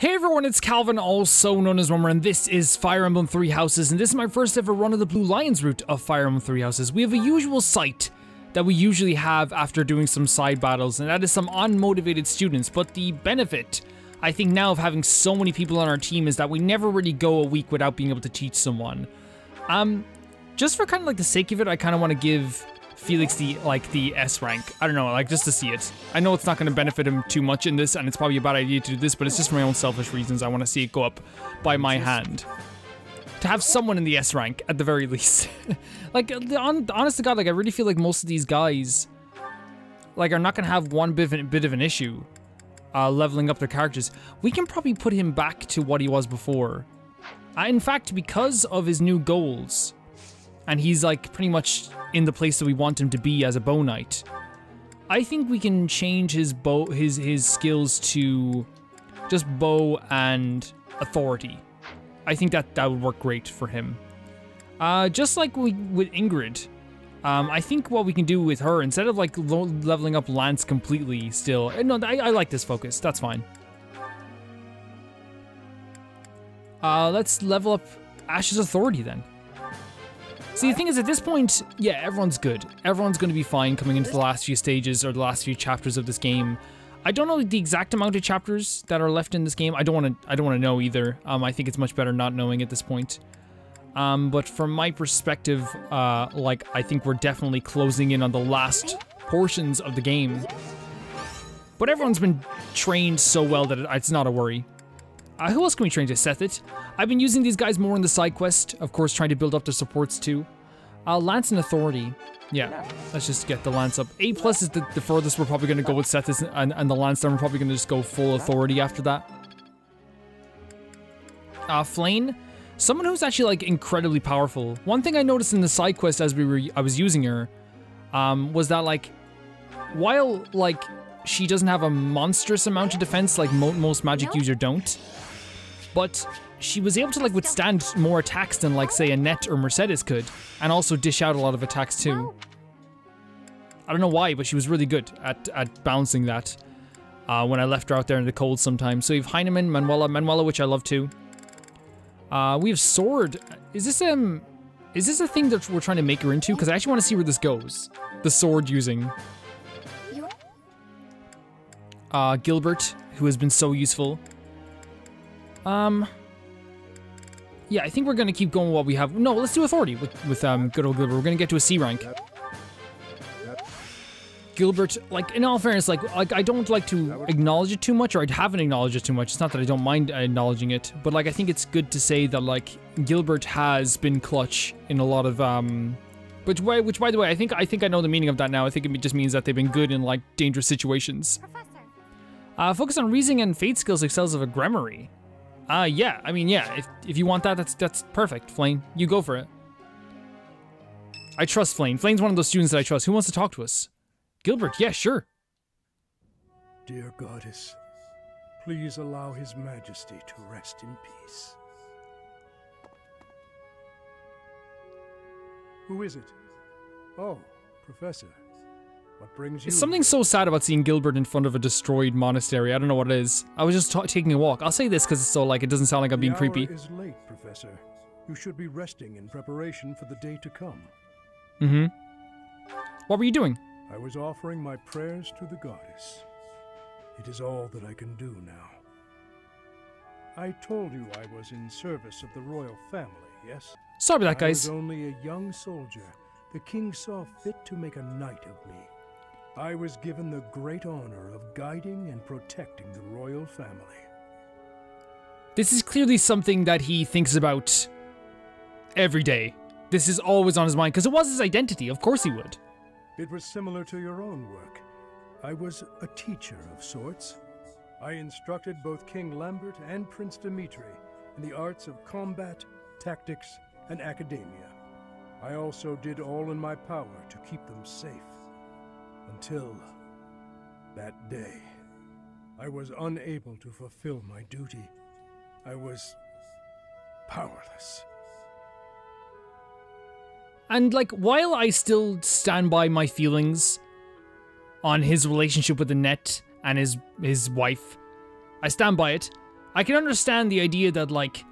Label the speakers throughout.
Speaker 1: Hey everyone, it's Calvin, also known as Rummer, and this is Fire Emblem Three Houses, and this is my first ever run of the Blue Lions route of Fire Emblem Three Houses. We have a usual sight that we usually have after doing some side battles, and that is some unmotivated students, but the benefit, I think now, of having so many people on our team is that we never really go a week without being able to teach someone. Just for kind of like the sake of it, I kind of want to give Felix the S rank. I don't know, like just to see it. I know it's not going to benefit him too much in this, and it's probably a bad idea to do this, but it's just for my own selfish reasons. I want to see it go up by my hand. To have someone in the S rank, at the very least. Like, honest to God, like, I really feel like most of these guys, like, are not going to have one bit of an issue leveling up their characters. We can probably put him back to what he was before. In fact, because of his new goals, and he's, like, pretty much in the place that we want him to be as a bow knight, I think we can change his his skills to just bow and authority. I think that would work great for him. Just like with Ingrid, I think what we can do with her, instead of like leveling up Lance completely still, no, I like this focus, that's fine. Let's level up ASHE's authority then. See, the thing is, at this point, yeah, everyone's good. Everyone's going to be fine coming into the last few stages or the last few chapters of this game. I don't know the exact amount of chapters that are left in this game. I don't want to know either. I think it's much better not knowing at this point. But from my perspective, like, I think we're definitely closing in on the last portions of the game. But everyone's been trained so well that it's not a worry. Who else can we train to? Sethit. I've been using these guys more in the side quest, of course, trying to build up their supports too. Lance and Authority. Yeah, let's just get the Lance up. A+ is the furthest we're probably going to go with Sethit, and the Lance, then we're probably going to just go full Authority after that. Flane. Someone who's actually, like, incredibly powerful. One thing I noticed in the side quest as I was using her, was that, like, while, like, she doesn't have a monstrous amount of defense like most magic users don't, but she was able to, like, withstand more attacks than, like, say, Annette or Mercedes could, and also dish out a lot of attacks too. I don't know why, but she was really good at balancing that when I left her out there in the cold sometimes. So we have Heinemann, Manuela, which I love too. We have Sword. Is this a thing that we're trying to make her into? Because I actually want to see where this goes. The sword using. Gilbert, who has been so useful. Yeah, I think we're gonna keep going while we have. No, let's do Authority with good old Gilbert. We're gonna get to a C rank. Gilbert, like, in all fairness, like I don't like to acknowledge it too much, or I haven't acknowledged it too much. It's not that I don't mind acknowledging it, but like I think it's good to say that like Gilbert has been clutch in a lot of which by the way, I think I know the meaning of that now. I think it just means that they've been good in like dangerous situations. Focus on reasoning and fate skills excels of a Gremory. Yeah, I mean, yeah, if you want that, that's perfect, Flane. You go for it. I trust Flane. Flane's one of those students that I trust. Who wants to talk to us? Gilbert, yeah, sure.
Speaker 2: Dear Goddess, please allow His Majesty to rest in peace. Who is it? Oh, Professor. What brings you?
Speaker 1: It's something so sad about seeing Gilbert in front of a destroyed monastery. I don't know what it is. I was just taking a walk. I'll say this because it's so, like, it doesn't sound like I'm being creepy.
Speaker 2: The hour is late, Professor. You should be resting in preparation for the day to come.
Speaker 1: Mm-hmm. What were you doing?
Speaker 2: I was offering my prayers to the Goddess. It is all that I can do now. I told you I was in service of the royal family, yes?
Speaker 1: Sorry about that, guys.
Speaker 2: I was only a young soldier. The king saw fit to make a knight of me. I was given the great honor of guiding and protecting the royal family.
Speaker 1: This is clearly something that he thinks about every day. This is always on his mind, because it was his identity. Of course he would.
Speaker 2: It was similar to your own work. I was a teacher of sorts. I instructed both King Lambert and Prince Dimitri in the arts of combat, tactics, and academia. I also did all in my power to keep them safe. Until that day, I was unable to fulfill my duty. I was powerless.
Speaker 1: And, like, while I still stand by my feelings on his relationship with Annette and his wife, I stand by it. I can understand the idea that, like,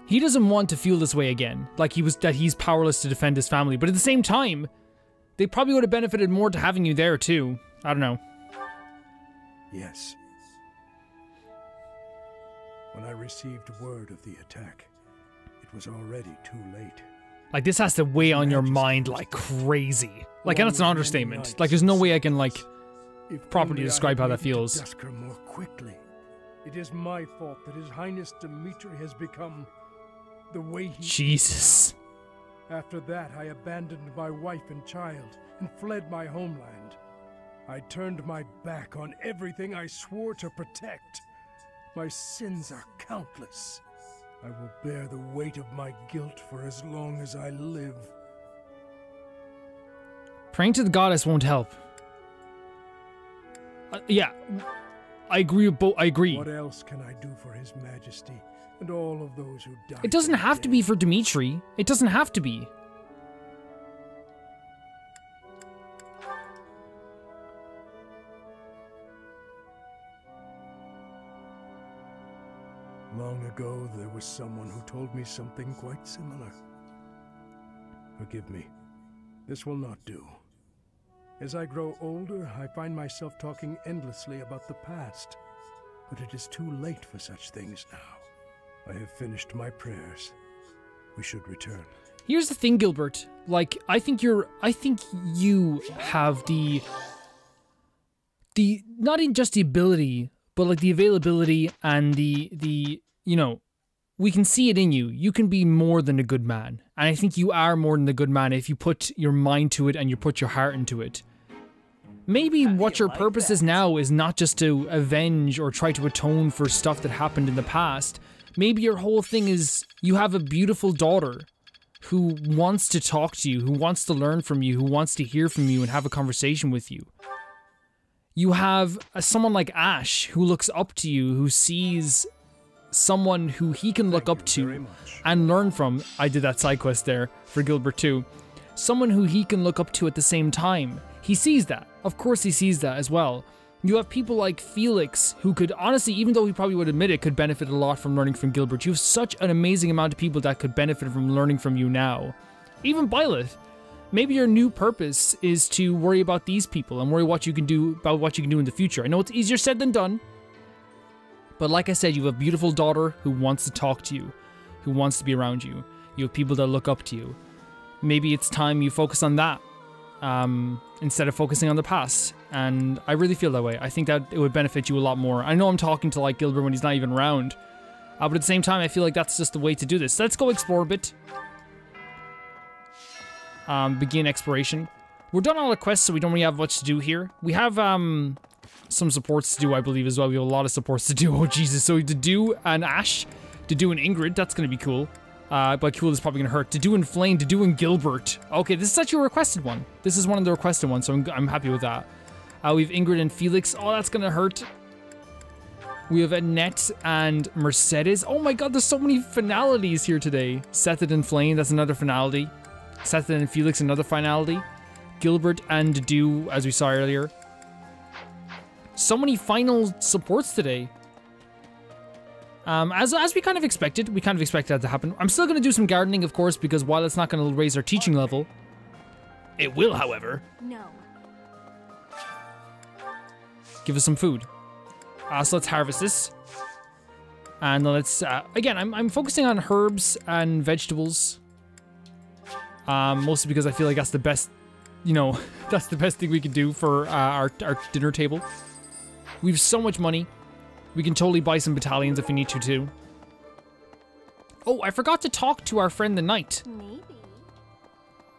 Speaker 1: he doesn't want to feel this way again. Like, that he's powerless to defend his family. But at the same time, they probably would have benefited more to having you there, too. I don't know.
Speaker 2: Yes. When I received word of the attack, it was already too late.
Speaker 1: Like, this has to weigh on your mind like crazy. Like, and that's an understatement. Like, there's no way I can, like, properly describe how that feels.
Speaker 2: More quickly. It is my fault that His Highness Dimitri has become the way he
Speaker 1: Jesus.
Speaker 2: is now. After that, I abandoned my wife and child and fled my homeland. I turned my back on everything I swore to protect. My sins are countless. I will bear the weight of my guilt for as long as I live.
Speaker 1: Praying to the goddess won't help. Yeah, I agree with both. I agree.
Speaker 2: What else can I do for His Majesty and all of those who died?
Speaker 1: It doesn't have to be for Dimitri. It doesn't have to be.
Speaker 2: Long ago, there was someone who told me something quite similar. Forgive me. This will not do. As I grow older, I find myself talking endlessly about the past. But it is too late for such things now. I have finished my prayers. We should return.
Speaker 1: Here's the thing, Gilbert. Like, I think you have the not in just the ability, but like the availability and the you know, we can see it in you. You can be more than a good man. And I think you are more than a good man if you put your mind to it and you put your heart into it. Maybe what your purpose is now is not just to avenge or try to atone for stuff that happened in the past. Maybe your whole thing is you have a beautiful daughter who wants to talk to you, who wants to learn from you, who wants to hear from you and have a conversation with you. You have someone like ASHE who looks up to you, who sees someone who he can look up to and learn from. I did that side quest there for Gilbert too. Someone who he can look up to at the same time. He sees that. Of course he sees that as well. You have people like Felix who could, honestly, even though he probably would admit it, could benefit a lot from learning from Gilbert. You have such an amazing amount of people that could benefit from learning from you now. Even Byleth. Maybe your new purpose is to worry about these people and worry what you can do about what you can do in the future. I know it's easier said than done. But like I said, you have a beautiful daughter who wants to talk to you, who wants to be around you. You have people that look up to you. Maybe it's time you focus on that instead of focusing on the past. And I really feel that way. I think that it would benefit you a lot more. I know I'm talking to like Gilbert when he's not even around. But at the same time, I feel like that's just the way to do this. Let's go explore a bit. Begin exploration. We're done all the quests, so we don't really have much to do here. We have some supports to do, I believe, as well. We have a lot of supports to do. Oh, Jesus. So DEDUE and ASHE. DEDUE and Ingrid. That's going to be cool. But cool is probably going to hurt. DEDUE and Flame. DEDUE and Gilbert. Okay, this is actually a requested one. This is one of the requested ones, so I'm happy with that. We have Ingrid and Felix. Oh, that's going to hurt. We have Annette and Mercedes. Oh my god, there's so many finalities here today. Sethid and Flame. That's another finality. Sethid and Felix, another finality. Gilbert and DEDUE, as we saw earlier. So many final supports today. As we kind of expected. We kind of expected that to happen. I'm still going to do some gardening, of course, because while it's not going to raise our teaching level, it will, however.
Speaker 3: No.
Speaker 1: Give us some food. So let's harvest this. And let's, again, I'm focusing on herbs and vegetables. Mostly because I feel like that's the best, you know, that's the best thing we can do for our dinner table. We have so much money. We can totally buy some battalions if we need to, too. Oh, I forgot to talk to our friend the Knight.
Speaker 3: Maybe.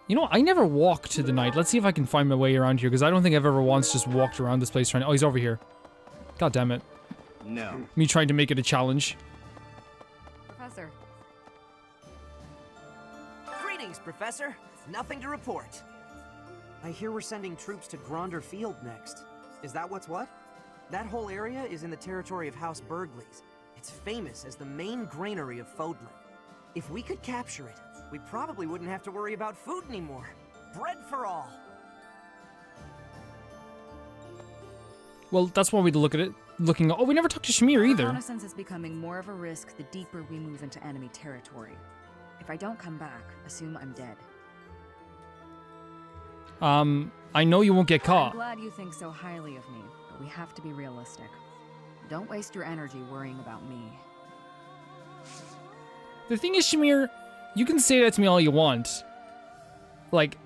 Speaker 1: You know, I never walked to the Knight. Let's see if I can find my way around here, because I don't think I've ever once just walked around this place trying to... Oh, he's over here. God damn it.
Speaker 4: No.
Speaker 1: Me trying to make it a challenge.
Speaker 3: Professor.
Speaker 4: Greetings, Professor. Nothing to report. I hear we're sending troops to Gronder Field next. Is that what's what? That whole area is in the territory of House Burgleys. It's famous as the main granary of Fodlan. If we could capture it, we probably wouldn't have to worry about food anymore. Bread for all.
Speaker 1: Well, that's one way to look at it. looking. Oh, we never talked to Shamir either.
Speaker 3: Reconnaissance is becoming more of a risk the deeper we move into enemy territory. If I don't come back, assume I'm dead.
Speaker 1: I know you won't get
Speaker 3: I'm
Speaker 1: caught.
Speaker 3: glad you think so highly of me, but we have to be realistic. Don't waste your energy worrying about me.
Speaker 1: The thing is, Shamir, you can say that to me all you want. Like,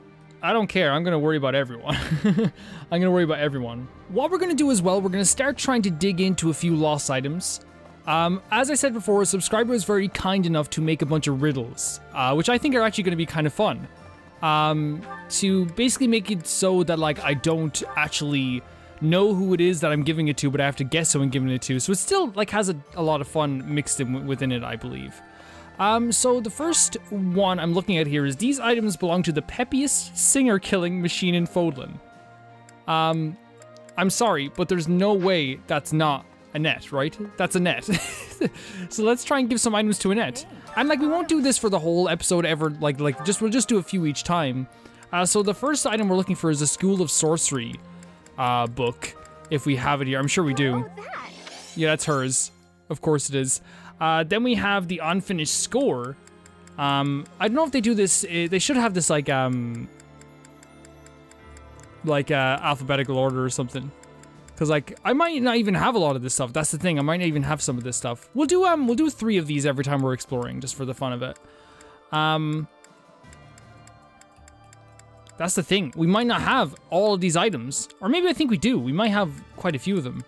Speaker 1: I don't care. I'm gonna worry about everyone. I'm gonna worry about everyone. What we're gonna do as well, we're gonna start trying to dig into a few lost items. As I said before, a subscriber is very kind enough to make a bunch of riddles, which I think are actually gonna be kind of fun. To basically make it so that, like, I don't actually know who it is that I'm giving it to, but I have to guess who I'm giving it to. So it still, like, has a lot of fun mixed in within it, I believe. So the first one I'm looking at here is these items belong to the peppiest singer-killing machine in Fodlan. I'm sorry, but there's no way that's not Annette, right? That's Annette. So let's try and give some items to Annette. And, like, we won't do this for the whole episode ever, we'll just do a few each time. So the first item we're looking for is a School of Sorcery book, if we have it here. I'm sure we do. Yeah, that's hers. Of course it is. Then we have the unfinished score. I don't know if they do this. They should have this like alphabetical order or something. Cause like I might not even have a lot of this stuff. That's the thing. I might not even have some of this stuff. We'll do 3 of these every time we're exploring, just for the fun of it. That's the thing. We might not have all of these items, or maybe I think we do. We might have quite a few of them.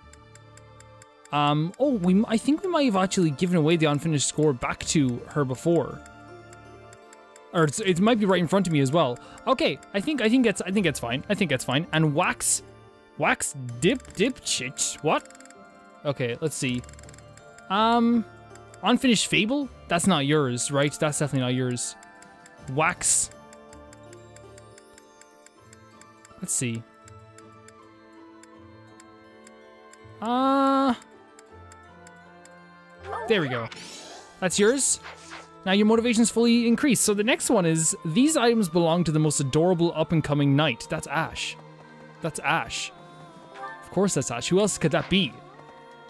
Speaker 1: I think we might have actually given away the unfinished score back to her before. Or it might be right in front of me as well. Okay, I think it's fine. I think it's fine. And wax dip chich. What? Okay, let's see. Unfinished fable? That's not yours, right? That's definitely not yours. Wax. Let's see. There we go. That's yours. Now your motivation's fully increased. So the next one is, these items belong to the most adorable up-and-coming knight. That's ASHE. That's ASHE. Of course that's ASHE. Who else could that be?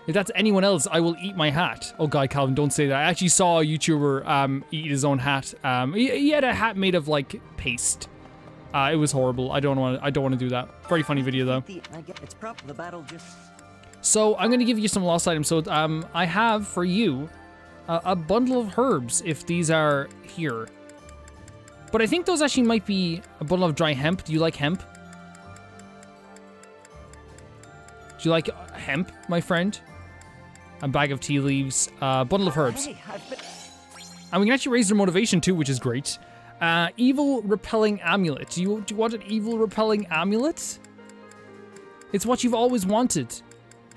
Speaker 1: If that's anyone else, I will eat my hat. Oh god, Calvin, don't say that. I actually saw a YouTuber eat his own hat. He had a hat made of like paste. It was horrible. I don't want to do that. Very funny video though. So I'm gonna give you some lost items. So I have for you a bundle of herbs if these are here. But I think those actually might be a bundle of dry hemp. Do you like hemp? Do you like hemp, my friend? A bag of tea leaves, bundle of herbs. And we can actually raise their motivation too, which is great. Evil Repelling Amulet. Do you want an Evil Repelling Amulet? It's what you've always wanted.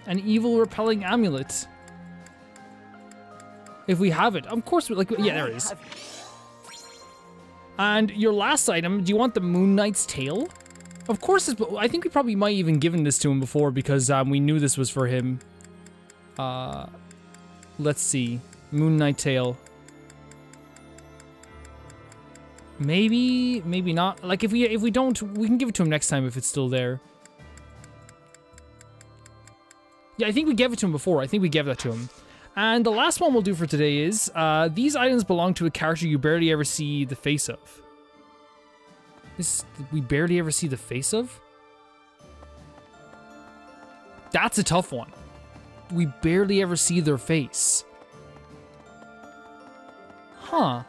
Speaker 1: An Evil Repelling Amulet. If we have it. Of course, like, yeah, there it is. And your last item, do you want the Moon Knight's tail? Of course, I think we probably might even given this to him before because we knew this was for him. Let's see. Moon Knight tail. Maybe, maybe not. Like if we don't, we can give it to him next time if it's still there. Yeah, I think we gave it to him before. I think we gave that to him. And the last one we'll do for today is, these items belong to a character you barely ever see the face of. We barely ever see the face of? That's a tough one. We barely ever see their face. Huh.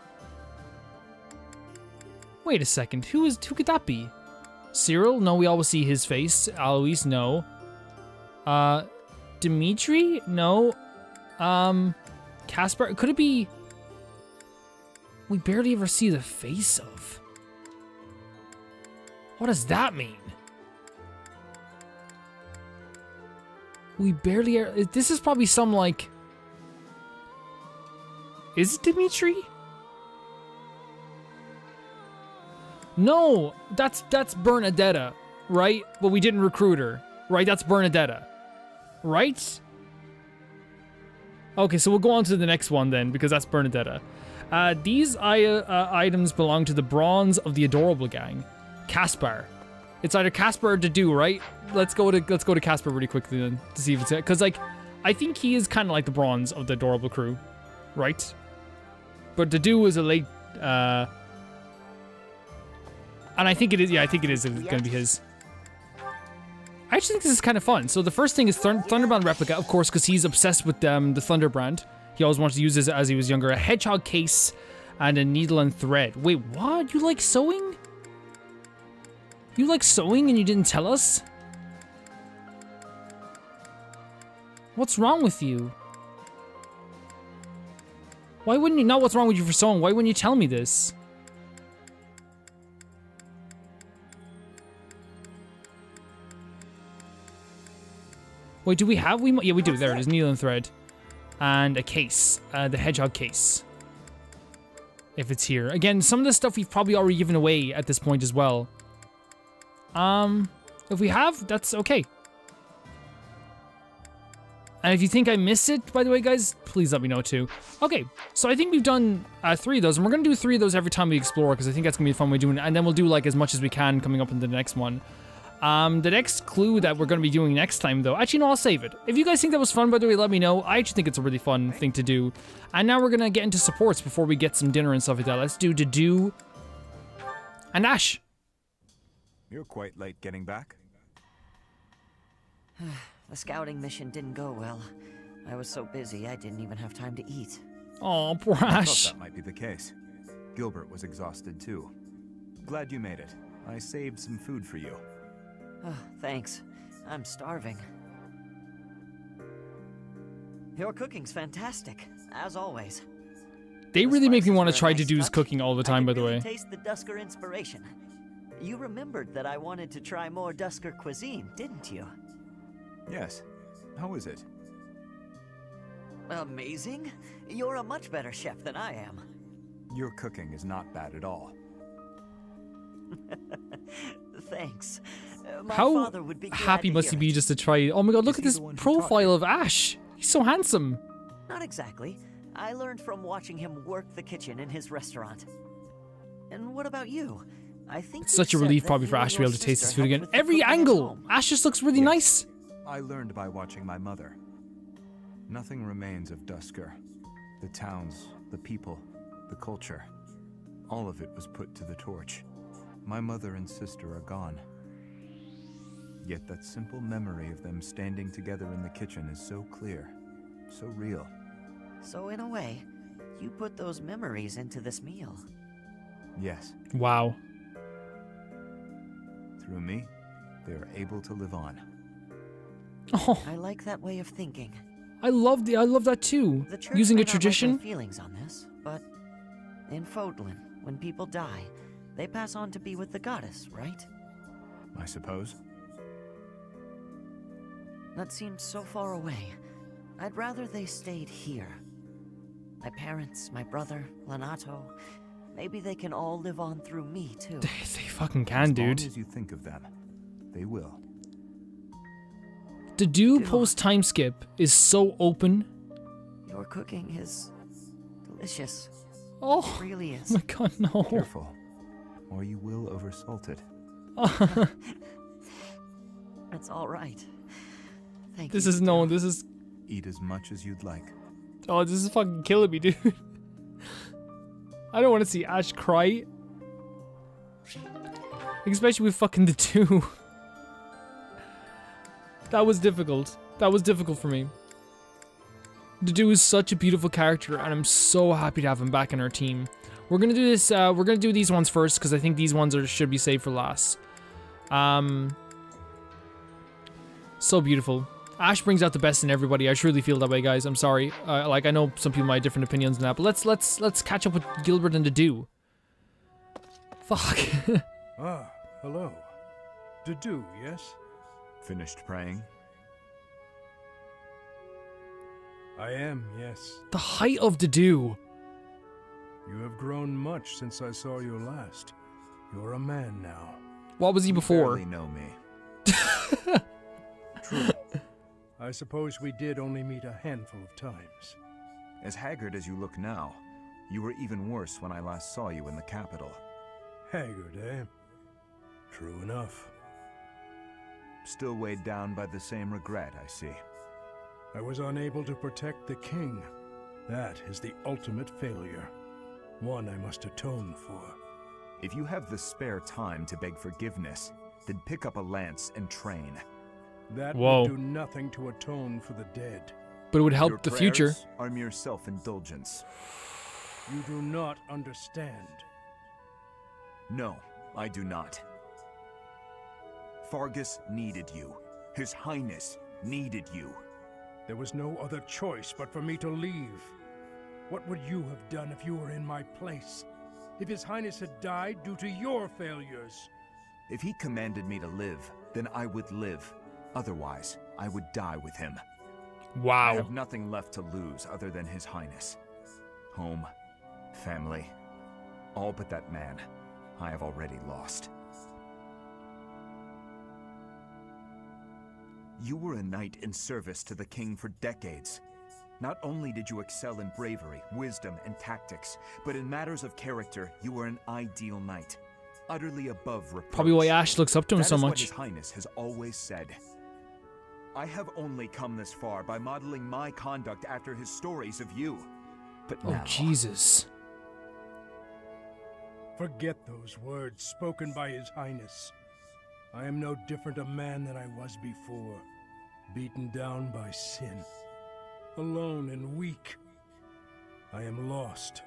Speaker 1: Wait a second, who could that be? Cyril? No, we always see his face. Alois? No. Dimitri? No. Caspar? Could it be... We barely ever see the face of. What does that mean? We barely ever... This is probably some, like... Is it Dimitri? No, that's Bernadetta, right? But we didn't recruit her, right? That's Bernadetta, right? Okay, so we'll go on to the next one then, because that's Bernadetta. These items belong to the Bronze of the Adorable Gang. Caspar. It's either Caspar or DEDUE, right? Let's go to Caspar really quickly then to see if it's it. Because like I think he is kind of like the bronze of the adorable crew, right? But DEDUE is a late, and I think it is, yeah, I think it is going to be his. I actually think this is kind of fun. So the first thing is Thunderbrand replica, of course, because he's obsessed with the Thunderbrand. He always wanted to use this as he was younger. A hedgehog case and a needle and thread. Wait, what? You like sewing? You like sewing and you didn't tell us? What's wrong with you? Why wouldn't you know what's wrong with you for sewing? Why wouldn't you tell me this? Wait, do we have? Yeah, we do. There it is. Needle and thread. And a case. The hedgehog case. If it's here. Again, some of the stuff we've probably already given away at this point as well. If we have, that's okay. And if you think I missed it, by the way, guys, please let me know too. Okay, so I think we've done 3 of those, and we're gonna do 3 of those every time we explore, because I think that's gonna be a fun way of doing it, and then we'll do like as much as we can coming up into the next one. The next clue that we're gonna be doing next time, though, actually, no, I'll save it. If you guys think that was fun, by the way, let me know. I actually think it's a really fun thing to do. And now we're gonna get into supports before we get some dinner and stuff like that. Let's do DEDUE and ASHE.
Speaker 5: You're quite late getting back.
Speaker 6: The scouting mission didn't go well. I was so busy, I didn't even have time to eat.
Speaker 1: Oh, poor
Speaker 5: I
Speaker 1: ASHE.
Speaker 5: thought that might be the case. Gilbert was exhausted too. Glad you made it. I saved some food for you.
Speaker 6: Oh, thanks. I'm starving. Your cooking's fantastic, as always.
Speaker 1: They really make me want to try DEDUE's cooking all the time, by the way.
Speaker 6: Taste the Dusker inspiration. You remembered that I wanted to try more Dusker cuisine, didn't you?
Speaker 5: Yes. How is it?
Speaker 6: Amazing. You're a much better chef than I am.
Speaker 5: Your cooking is not bad at all.
Speaker 6: Thanks.
Speaker 1: How happy must he be just to try? Oh my god, look at this profile of ASHE. He's so handsome.
Speaker 6: Not exactly. I learned from watching him work the kitchen in his restaurant. And what about you? I think
Speaker 1: it's such a relief probably for ASHE to be able to taste this food again. Every angle! ASHE just looks really nice.
Speaker 5: I learned by watching my mother. Nothing remains of Dusker. The towns, the people, the culture. All of it was put to the torch. My mother and sister are gone. Yet that simple memory of them standing together in the kitchen is so clear, so real.
Speaker 6: So in a way, you put those memories into this meal.
Speaker 5: Yes.
Speaker 1: Wow.
Speaker 5: Through me, they are able to live on.
Speaker 1: Oh,
Speaker 6: I like that way of thinking.
Speaker 1: I love that too. Using a tradition.
Speaker 6: May not like my feelings on this, but in Fodlan, when people die, they pass on to be with the goddess, right?
Speaker 5: I suppose.
Speaker 6: That seems so far away. I'd rather they stayed here. My parents, my brother, Lanato. Maybe they can all live on through me too.
Speaker 1: They fucking can, dude.
Speaker 5: As long as you think of them, they will.
Speaker 1: DEDUE post time skip is so open.
Speaker 6: Your cooking is delicious.
Speaker 1: Oh,
Speaker 6: it really is.
Speaker 1: Oh my god, no.
Speaker 5: Careful, or you will oversalt it.
Speaker 6: That's all right. Thank you.
Speaker 1: This is no. This is.
Speaker 5: Eat as much as you'd like.
Speaker 1: Oh, this is fucking killing me, dude. I don't want to see ASHE cry. Especially with fucking DEDUE. That was difficult. That was difficult for me. DEDUE is such a beautiful character, and I'm so happy to have him back in our team. We're gonna do this. We're gonna do these ones first because I think these ones should be saved for last. So beautiful. ASHE brings out the best in everybody. I truly feel that way, guys. I'm sorry. Like I know some people might have different opinions on that, but let's catch up with Gilbert and DEDUE. Fuck.
Speaker 2: Ah, hello. DEDUE, yes?
Speaker 5: Finished praying?
Speaker 2: I am, yes.
Speaker 1: The height of DEDUE.
Speaker 2: You have grown much since I saw you last. You're a man now.
Speaker 1: What was he before?
Speaker 5: You barely know me.
Speaker 2: True. I suppose we did only meet a handful of times.
Speaker 5: As haggard as you look now, you were even worse when I last saw you in the capital.
Speaker 2: Haggard, eh? True enough.
Speaker 5: Still weighed down by the same regret, I see.
Speaker 2: I was unable to protect the king. That is the ultimate failure. One I must atone for.
Speaker 5: If you have the spare time to beg forgiveness, then pick up a lance and train.
Speaker 2: That
Speaker 1: Whoa.
Speaker 2: would do nothing to atone for the dead.
Speaker 1: But it would help
Speaker 5: Your
Speaker 1: the future.
Speaker 5: prayers are mere self-indulgence.
Speaker 2: You do not understand.
Speaker 5: No, I do not. Fargus needed you. His Highness needed you.
Speaker 2: There was no other choice but for me to leave. What would you have done if you were in my place? If His Highness had died due to your failures?
Speaker 5: If he commanded me to live, then I would live. Otherwise, I would die with him. I
Speaker 1: Wow.
Speaker 5: have nothing left to lose other than His Highness. Home, family, all but that man I have already lost. You were a knight in service to the king for decades. Not only did you excel in bravery, wisdom, and tactics, but in matters of character, you were an ideal knight, utterly above reproach.
Speaker 1: Probably why Ashe looks up to him
Speaker 5: That
Speaker 1: so
Speaker 5: is what
Speaker 1: much.
Speaker 5: His Highness has always said. I have only come this far by modeling my conduct after his stories of you. But
Speaker 1: Oh,
Speaker 5: now,
Speaker 1: Jesus.
Speaker 2: Forget those words spoken by His Highness. I am no different a man than I was before, beaten down by sin, alone and weak. I am lost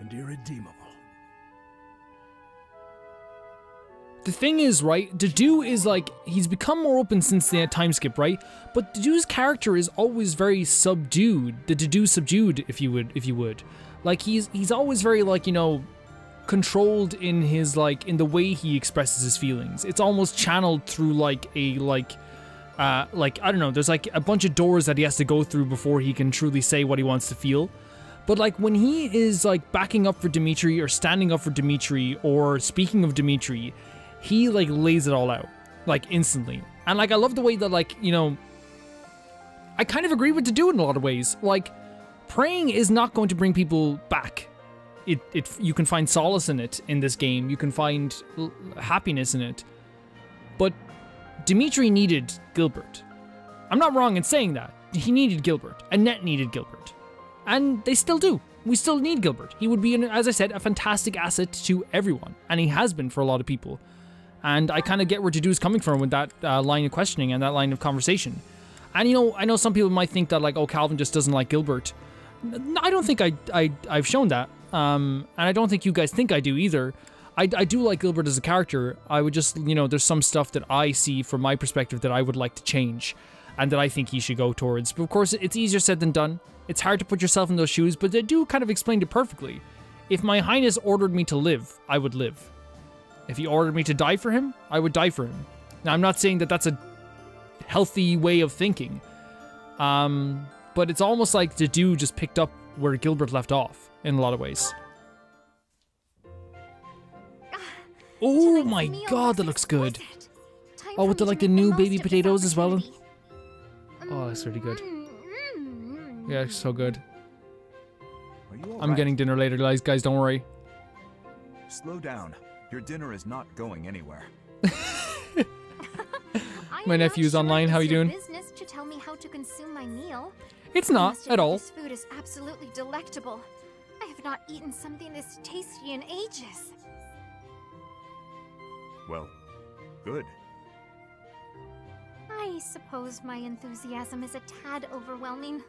Speaker 2: and irredeemable.
Speaker 1: The thing is, right, DEDUE is like, he's become more open since the time skip, right? But DEDUE's character is always very subdued. The DEDUE subdued, if you would. Like, he's always very, like, you know, controlled in his, like, in the way he expresses his feelings. It's almost channeled through, like, a, I don't know, there's, like, a bunch of doors that he has to go through before he can truly say what he wants to feel. But, like, when he is, like, backing up for Dimitri, or standing up for Dimitri, or speaking of Dimitri, he, like, lays it all out, like, instantly. And, like, I love the way that, like, you know, I kind of agree with DEDUE in a lot of ways. Like, praying is not going to bring people back. You can find solace in it in this game. You can find happiness in it. But Dimitri needed Gilbert. I'm not wrong in saying that. He needed Gilbert. Annette needed Gilbert. And they still do. We still need Gilbert. He would be, as I said, a fantastic asset to everyone. And he has been for a lot of people. And I kind of get where DEDUE's coming from with that line of questioning and that line of conversation. And, you know, I know some people might think that, like, oh, Calvin just doesn't like Gilbert. No, I don't think I've shown that. And I don't think you guys think I do either. I do like Gilbert as a character. I would just, you know, there's some stuff that I see from my perspective that I would like to change. And that I think he should go towards. But, of course, it's easier said than done. It's hard to put yourself in those shoes, but DEDUE kind of explained it perfectly. If my Highness ordered me to live, I would live. If he ordered me to die for him, I would die for him. Now, I'm not saying that that's a healthy way of thinking. But it's almost like DEDUE just picked up where Gilbert left off, in a lot of ways. Oh my god, that looks good. Oh, with the new baby potatoes as well. Oh, that's really good. Yeah, it's so good.
Speaker 5: Are you all
Speaker 1: I'm
Speaker 5: right?
Speaker 1: getting dinner later, guys, don't worry.
Speaker 5: Slow down. Your dinner is not going anywhere.
Speaker 1: My nephew's online, how you doing?
Speaker 7: Business to tell me how to consume my meal.
Speaker 1: It's not,
Speaker 7: Must
Speaker 1: at
Speaker 7: admit,
Speaker 1: all.
Speaker 7: This food is absolutely delectable. I have not eaten something this tasty in ages.
Speaker 5: Well, good.
Speaker 7: I suppose my enthusiasm is a tad overwhelming.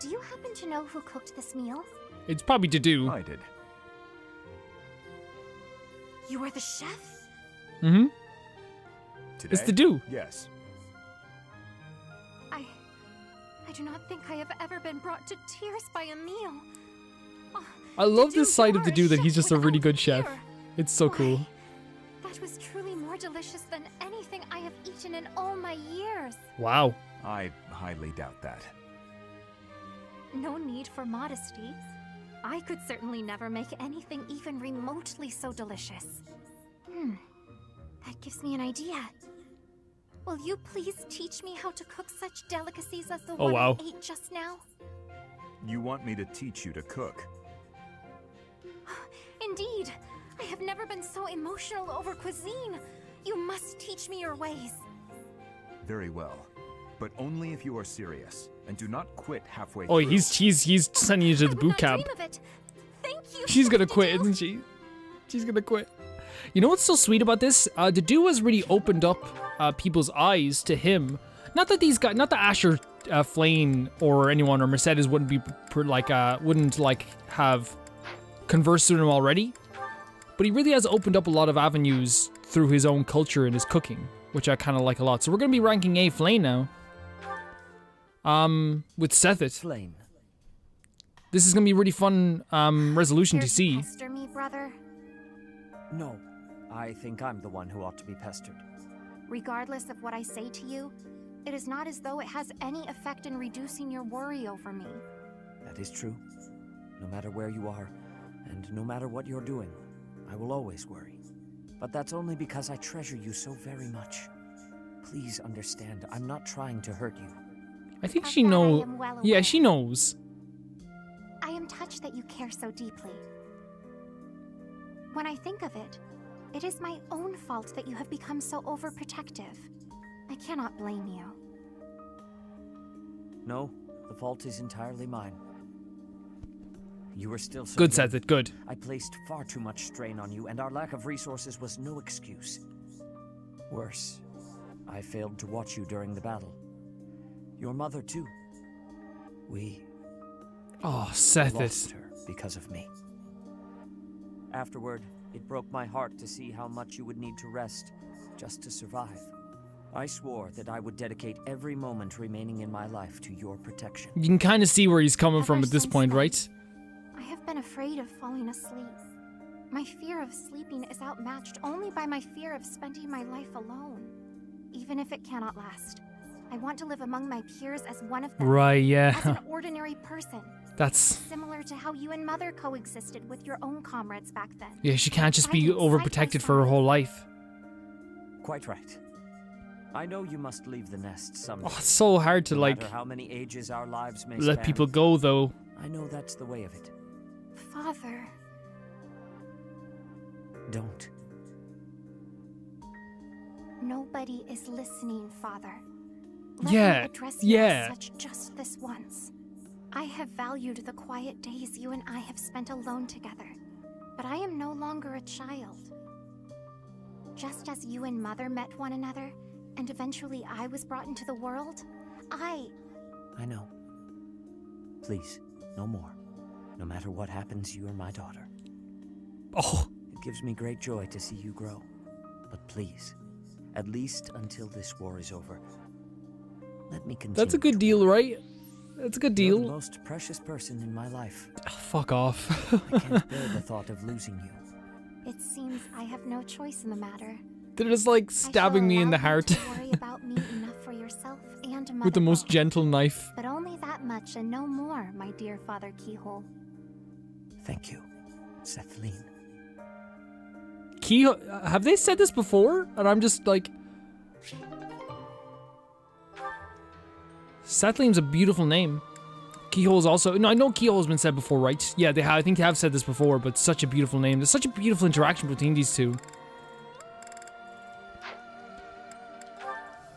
Speaker 7: Do you happen to know who cooked this meal?
Speaker 1: It's probably DEDUE.
Speaker 5: I did.
Speaker 7: You are the chef?
Speaker 1: Mm-hmm.
Speaker 5: Today?
Speaker 1: It's DEDUE.
Speaker 5: Yes.
Speaker 7: I do not think I have ever been brought to tears by a meal. Oh,
Speaker 1: I love
Speaker 7: DEDUE,
Speaker 1: this side
Speaker 7: you
Speaker 1: of
Speaker 7: are
Speaker 1: DEDUE that he's
Speaker 7: chef
Speaker 1: just a really
Speaker 7: without
Speaker 1: good chef.
Speaker 7: fear.
Speaker 1: It's so
Speaker 7: Why,
Speaker 1: cool.
Speaker 7: That was truly more delicious than anything I have eaten in all my years.
Speaker 1: Wow.
Speaker 5: I highly doubt that.
Speaker 7: No need for modesty. I could certainly never make anything even remotely so delicious. That gives me an idea. Will you please teach me how to cook such delicacies as the one
Speaker 1: wow.
Speaker 7: I ate just now?
Speaker 5: You want me to teach you to cook?
Speaker 7: Indeed. I have never been so emotional over cuisine. You must teach me your ways.
Speaker 5: Very well. But only if you are serious, and do not quit halfway
Speaker 1: Oh,
Speaker 5: through.
Speaker 1: he's sending you to the boot camp.
Speaker 7: Dream of it. Thank you.
Speaker 1: She's gonna quit,
Speaker 7: DEDUE.
Speaker 1: isn't she? She's gonna quit. You know what's so sweet about this? DEDUE has really opened up people's eyes to him. Not that these guys, not that ASHE or Flane or anyone or Mercedes wouldn't be wouldn't like have conversed with him already, but he really has opened up a lot of avenues through his own culture and his cooking, which I kind of like a lot. So we're gonna be ranking A Flane now. With Sethit.
Speaker 6: Flame.
Speaker 1: This is gonna be a really fun resolution
Speaker 7: Here
Speaker 1: to see.
Speaker 7: Pester me, brother.
Speaker 6: No, I think I'm the one who ought to be pestered.
Speaker 7: Regardless of what I say to you, it is not as though it has any effect in reducing your worry over me.
Speaker 6: That is true. No matter where you are, and no matter what you're doing, I will always worry. But that's only because I treasure you so very much. Please understand, I'm not trying to hurt you.
Speaker 1: I think
Speaker 7: Of
Speaker 1: she
Speaker 7: that I
Speaker 1: knows.
Speaker 7: am well
Speaker 1: Yeah,
Speaker 7: aware.
Speaker 1: she knows.
Speaker 7: I am touched that you care so deeply. When I think of it, it is my own fault that you have become so overprotective. I cannot blame you.
Speaker 6: No, the fault is entirely mine. You were still so
Speaker 1: Good,
Speaker 6: young.
Speaker 1: Sethit, good.
Speaker 6: I placed far too much strain on you, and our lack of resources was no excuse. Worse, I failed to watch you during the battle. Your mother, too. We
Speaker 1: Oh,
Speaker 6: lost
Speaker 1: Sethit.
Speaker 6: her because of me. Afterward, it broke my heart to see how much you would need to rest just to survive. I swore that I would dedicate every moment remaining in my life to your protection.
Speaker 1: You can kind of see where he's coming from
Speaker 7: Ever
Speaker 1: at this
Speaker 7: since
Speaker 1: point,
Speaker 7: then,
Speaker 1: right?
Speaker 7: I have been afraid of falling asleep. My fear of sleeping is outmatched only by my fear of spending my life alone. Even if it cannot last, I want to live among my peers as one of them.
Speaker 1: Right,
Speaker 7: As
Speaker 1: yeah.
Speaker 7: an ordinary person.
Speaker 1: That's...
Speaker 7: Similar to how you and Mother coexisted with your own comrades back then.
Speaker 1: Yeah, she can't just
Speaker 7: I
Speaker 1: be
Speaker 7: can cite
Speaker 1: overprotected
Speaker 7: my
Speaker 1: for her
Speaker 7: side.
Speaker 1: whole life.
Speaker 6: Quite right. I know you must leave the nest someday.
Speaker 1: Oh, it's so hard to,
Speaker 6: No
Speaker 1: like,
Speaker 6: matter how many ages our lives may
Speaker 1: let
Speaker 6: span.
Speaker 1: people go, though.
Speaker 6: I know that's the way of it.
Speaker 7: Father,
Speaker 6: Don't.
Speaker 7: nobody is listening, Father. Let
Speaker 1: Yeah,
Speaker 7: me address you
Speaker 1: yeah.
Speaker 7: as such just this once. I have valued the quiet days you and I have spent alone together, but I am no longer a child. Just as you and Mother met one another, and eventually I was brought into the world,
Speaker 6: I know. Please, no more. No matter what happens, you are my daughter.
Speaker 1: Oh,
Speaker 6: It gives me great joy to see you grow. But please, at least until this war is over, let me continue.
Speaker 1: that's a good
Speaker 6: to
Speaker 1: deal,
Speaker 6: work.
Speaker 1: right? That's a good
Speaker 6: You're the
Speaker 1: deal.
Speaker 6: most precious person in my life.
Speaker 1: Ah, fuck off.
Speaker 6: I can't bear the thought of losing you.
Speaker 7: it seems I have no choice in the matter.
Speaker 1: They're just, like,
Speaker 7: I shall
Speaker 1: stabbing me in
Speaker 7: allow
Speaker 1: the
Speaker 7: you
Speaker 1: heart
Speaker 7: to worry about me enough for yourself and Mother
Speaker 1: with the most
Speaker 7: both.
Speaker 1: gentle knife.
Speaker 7: But only that much and no more, my dear Father Keyhole.
Speaker 6: Thank you, Sethleen.
Speaker 1: Have they said this before? And I'm just like... Sethling's a beautiful name. Keyhole's also... No, I know Keyhole's been said before, right? Yeah, they have. I think they have said this before, but such a beautiful name. There's such a beautiful interaction between these two.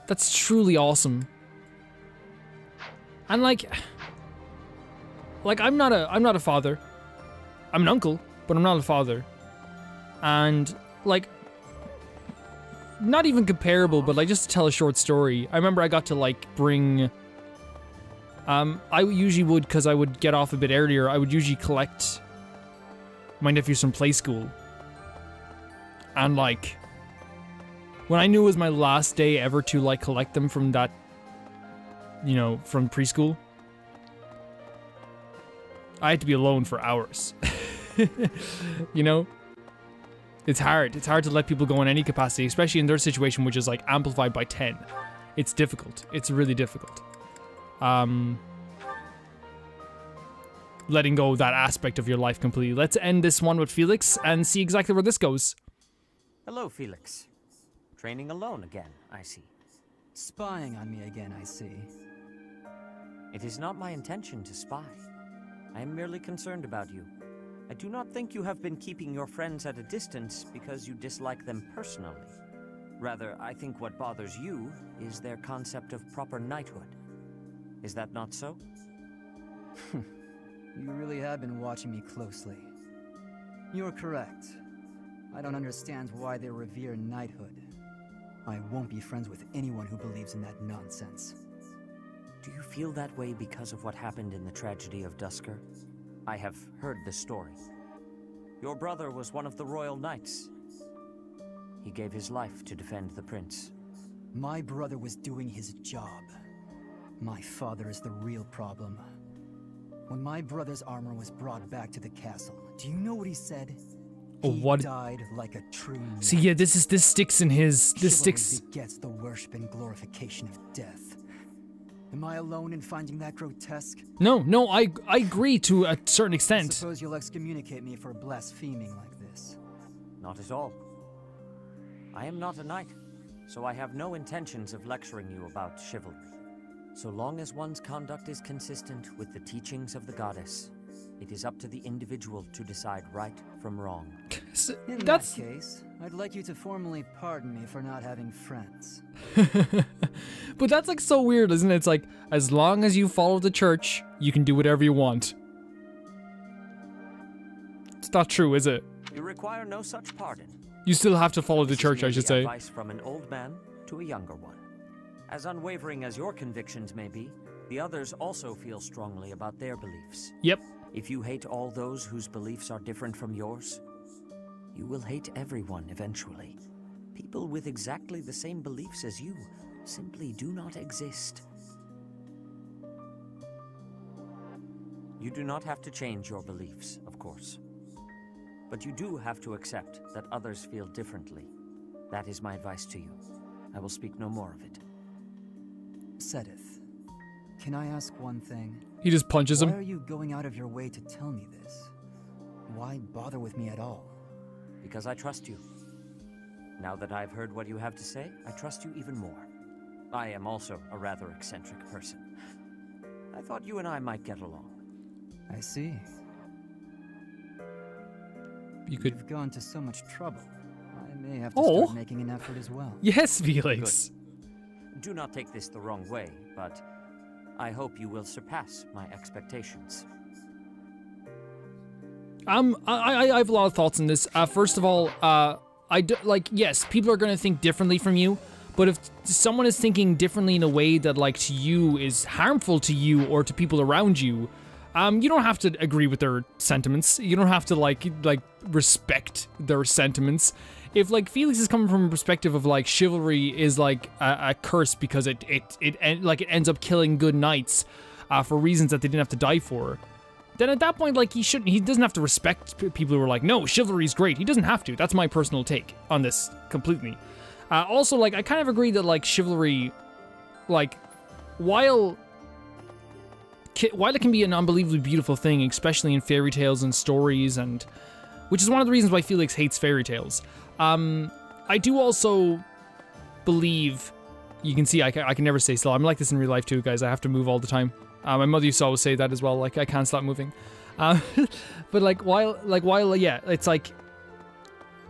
Speaker 1: That's truly awesome. And like I'm not a father. I'm an uncle, but I'm not a father. And like, not even comparable, but like, just to tell a short story, I remember I got to like bring, I usually would, because I would get off a bit earlier, I would usually collect my nephews from play school. And like, when I knew it was my last day ever to like collect them from that, you know, from preschool, I had to be alone for hours. You know? It's hard. It's hard to let people go in any capacity, especially in their situation, which is like amplified by 10. It's difficult. It's really difficult. Letting go of that aspect of your life completely. Let's end this one with Felix and see exactly where this goes.
Speaker 6: Hello, Felix. Training alone again, I see.
Speaker 8: Spying on me again, I see.
Speaker 6: It is not my intention to spy. I am merely concerned about you. I do not think you have been keeping your friends at a distance because you dislike them personally. Rather, I think what bothers you is their concept of proper knighthood. Is that not so?
Speaker 8: You really have been watching me closely. You're correct. I don't understand why they revere knighthood. I won't be friends with anyone who believes in that nonsense.
Speaker 6: Do you feel that way because of what happened in the tragedy of Duscur? I have heard the story. Your brother was one of the royal knights. He gave his life to defend the prince.
Speaker 8: My brother was doing his job. My father is the real problem. When my brother's armor was brought back to the castle, do you know what he said?
Speaker 1: Oh, what?
Speaker 8: He died like a true knight.
Speaker 1: See, yeah, this sticks in his. This sticks.
Speaker 8: Begets the worship and glorification of death. Am I alone in finding that grotesque?
Speaker 1: No, I agree to a certain extent.
Speaker 8: I suppose you'll excommunicate me for blaspheming like this.
Speaker 6: Not at all. I am not a knight, so I have no intentions of lecturing you about chivalry. So long as one's conduct is consistent with the teachings of the goddess, it is up to the individual to decide right from wrong.
Speaker 8: In that case, I'd like you to formally pardon me for not having friends.
Speaker 1: But that's like so weird, isn't it? It's like, as long as you follow the church, you can do whatever you want. It's not true, is it?
Speaker 6: You require no such pardon.
Speaker 1: You still have to follow the church, I should say.
Speaker 6: Advice from an old man to a younger one. As unwavering as your convictions may be, the others also feel strongly about their beliefs.
Speaker 1: Yep.
Speaker 6: If you hate all those whose beliefs are different from yours, you will hate everyone eventually. People with exactly the same beliefs as you simply do not exist. You do not have to change your beliefs, of course. But you do have to accept that others feel differently. That is my advice to you. I will speak no more of it.
Speaker 8: Sedith, can I ask one thing?
Speaker 1: He just punches him.
Speaker 8: Why are you going out of your way to tell me this? Why bother with me at all?
Speaker 6: Because I trust you. Now that I've heard what you have to say, I trust you even more. I am also a rather eccentric person. I thought you and I might get along.
Speaker 8: I see. You've gone to so much trouble. I may have to start making an effort as well.
Speaker 1: Yes, Felix.
Speaker 6: Good. Do not take this the wrong way, but I hope you will surpass my expectations.
Speaker 1: I have a lot of thoughts on this. First of all, yes, people are gonna think differently from you, but if someone is thinking differently in a way that, like, to you is harmful to you or to people around you, you don't have to agree with their sentiments. You don't have to like respect their sentiments. If like Felix is coming from a perspective of like chivalry is like a curse because it ends up killing good knights for reasons that they didn't have to die for, then at that point like he doesn't have to respect people who are like, no, chivalry is great. He doesn't have to. That's my personal take on this completely. Also, like, I kind of agree that like chivalry, like, while it can be an unbelievably beautiful thing, especially in fairy tales and stories, and which is one of the reasons why Felix hates fairy tales. I do also believe, you can see I can never stay still. I'm like this in real life too, guys. I have to move all the time. My mother used to always say that as well, like I can't stop moving. But like while yeah, it's like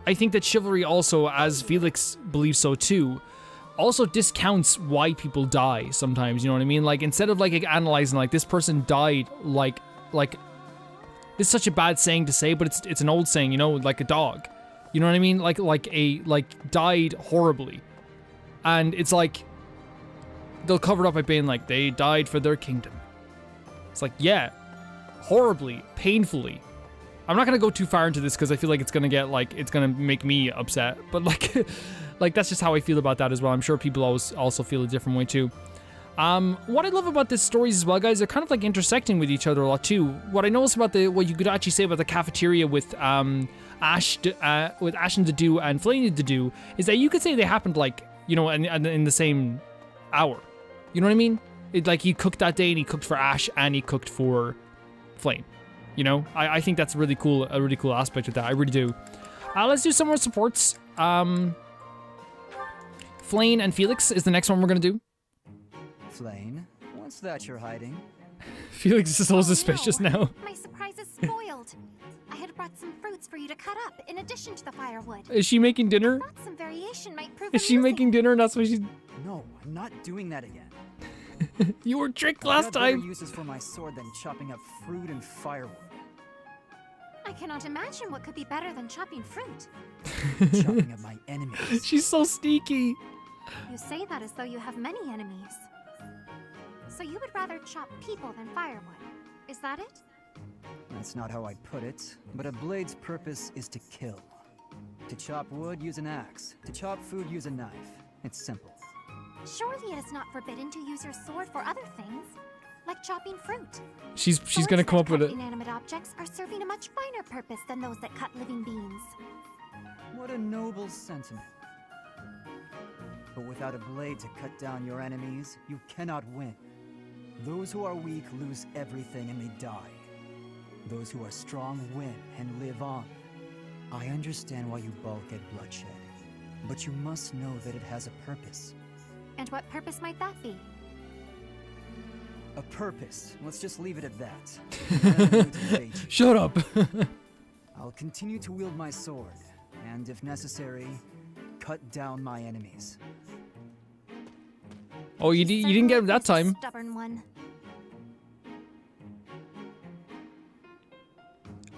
Speaker 1: I think that chivalry also, as Felix believes so too, also discounts why people die sometimes, you know what I mean? Like, instead of like analyzing like this person died like it's such a bad saying to say, but it's an old saying, you know, like a dog. You know what I mean? Like died horribly. And it's like they'll cover it up by being like they died for their kingdom. It's like, yeah, horribly, painfully. I'm not gonna go too far into this because I feel like it's gonna get like it's gonna make me upset, but like like that's just how I feel about that as well. I'm sure people also feel a different way too. What I love about this stories as well, guys, they're kind of like intersecting with each other a lot too. What I noticed about what you could actually say about the cafeteria with ASHE and DEDUE and Flayn and DEDUE is that you could say they happened like, you know, in the same hour. You know what I mean? Like he cooked that day and he cooked for ASHE and he cooked for Flayn. You know, I think that's really cool, a really cool aspect of that. I really do. Let's do some more supports. Flayn and Felix is the next one we're gonna do.
Speaker 8: Flayn, what's that you're hiding?
Speaker 1: Felix is so suspicious now.
Speaker 7: My surprise is spoiled. I had brought some fruits for you to cut up in addition to the firewood.
Speaker 1: Is she making dinner?
Speaker 7: I thought some variation might prove
Speaker 1: Is she making dinner and that's why she's...
Speaker 8: No, I'm not doing that again.
Speaker 1: You were tricked last
Speaker 8: I've got better
Speaker 1: time.
Speaker 8: uses for my sword than chopping up fruit and firewood.
Speaker 7: I cannot imagine what could be better than chopping fruit.
Speaker 8: Chopping up my enemies.
Speaker 1: She's so sneaky.
Speaker 7: You say that as though you have many enemies. So you would rather chop people than firewood. Is that it?
Speaker 8: That's not how I'd put it, but a blade's purpose is to kill. To chop wood, use an axe. To chop food, use a knife. It's simple.
Speaker 7: Surely it is not forbidden to use your sword for other things, like chopping fruit.
Speaker 1: She's
Speaker 7: Swords
Speaker 1: gonna
Speaker 7: that
Speaker 1: come up with
Speaker 7: cut
Speaker 1: it.
Speaker 7: Inanimate objects are serving a much finer purpose than those that cut living beings.
Speaker 8: What a noble sentiment. But without a blade to cut down your enemies, you cannot win. Those who are weak lose everything and they die. Those who are strong win and live on. I understand why you balk at bloodshed, but you must know that it has a purpose.
Speaker 7: And what purpose might that be?
Speaker 8: A purpose. Let's just leave it at that. I don't need to debate you.
Speaker 1: Shut up.
Speaker 8: I'll continue to wield my sword, and if necessary, cut down my enemies.
Speaker 1: Oh, you didn't get him that time.
Speaker 7: Stubborn one.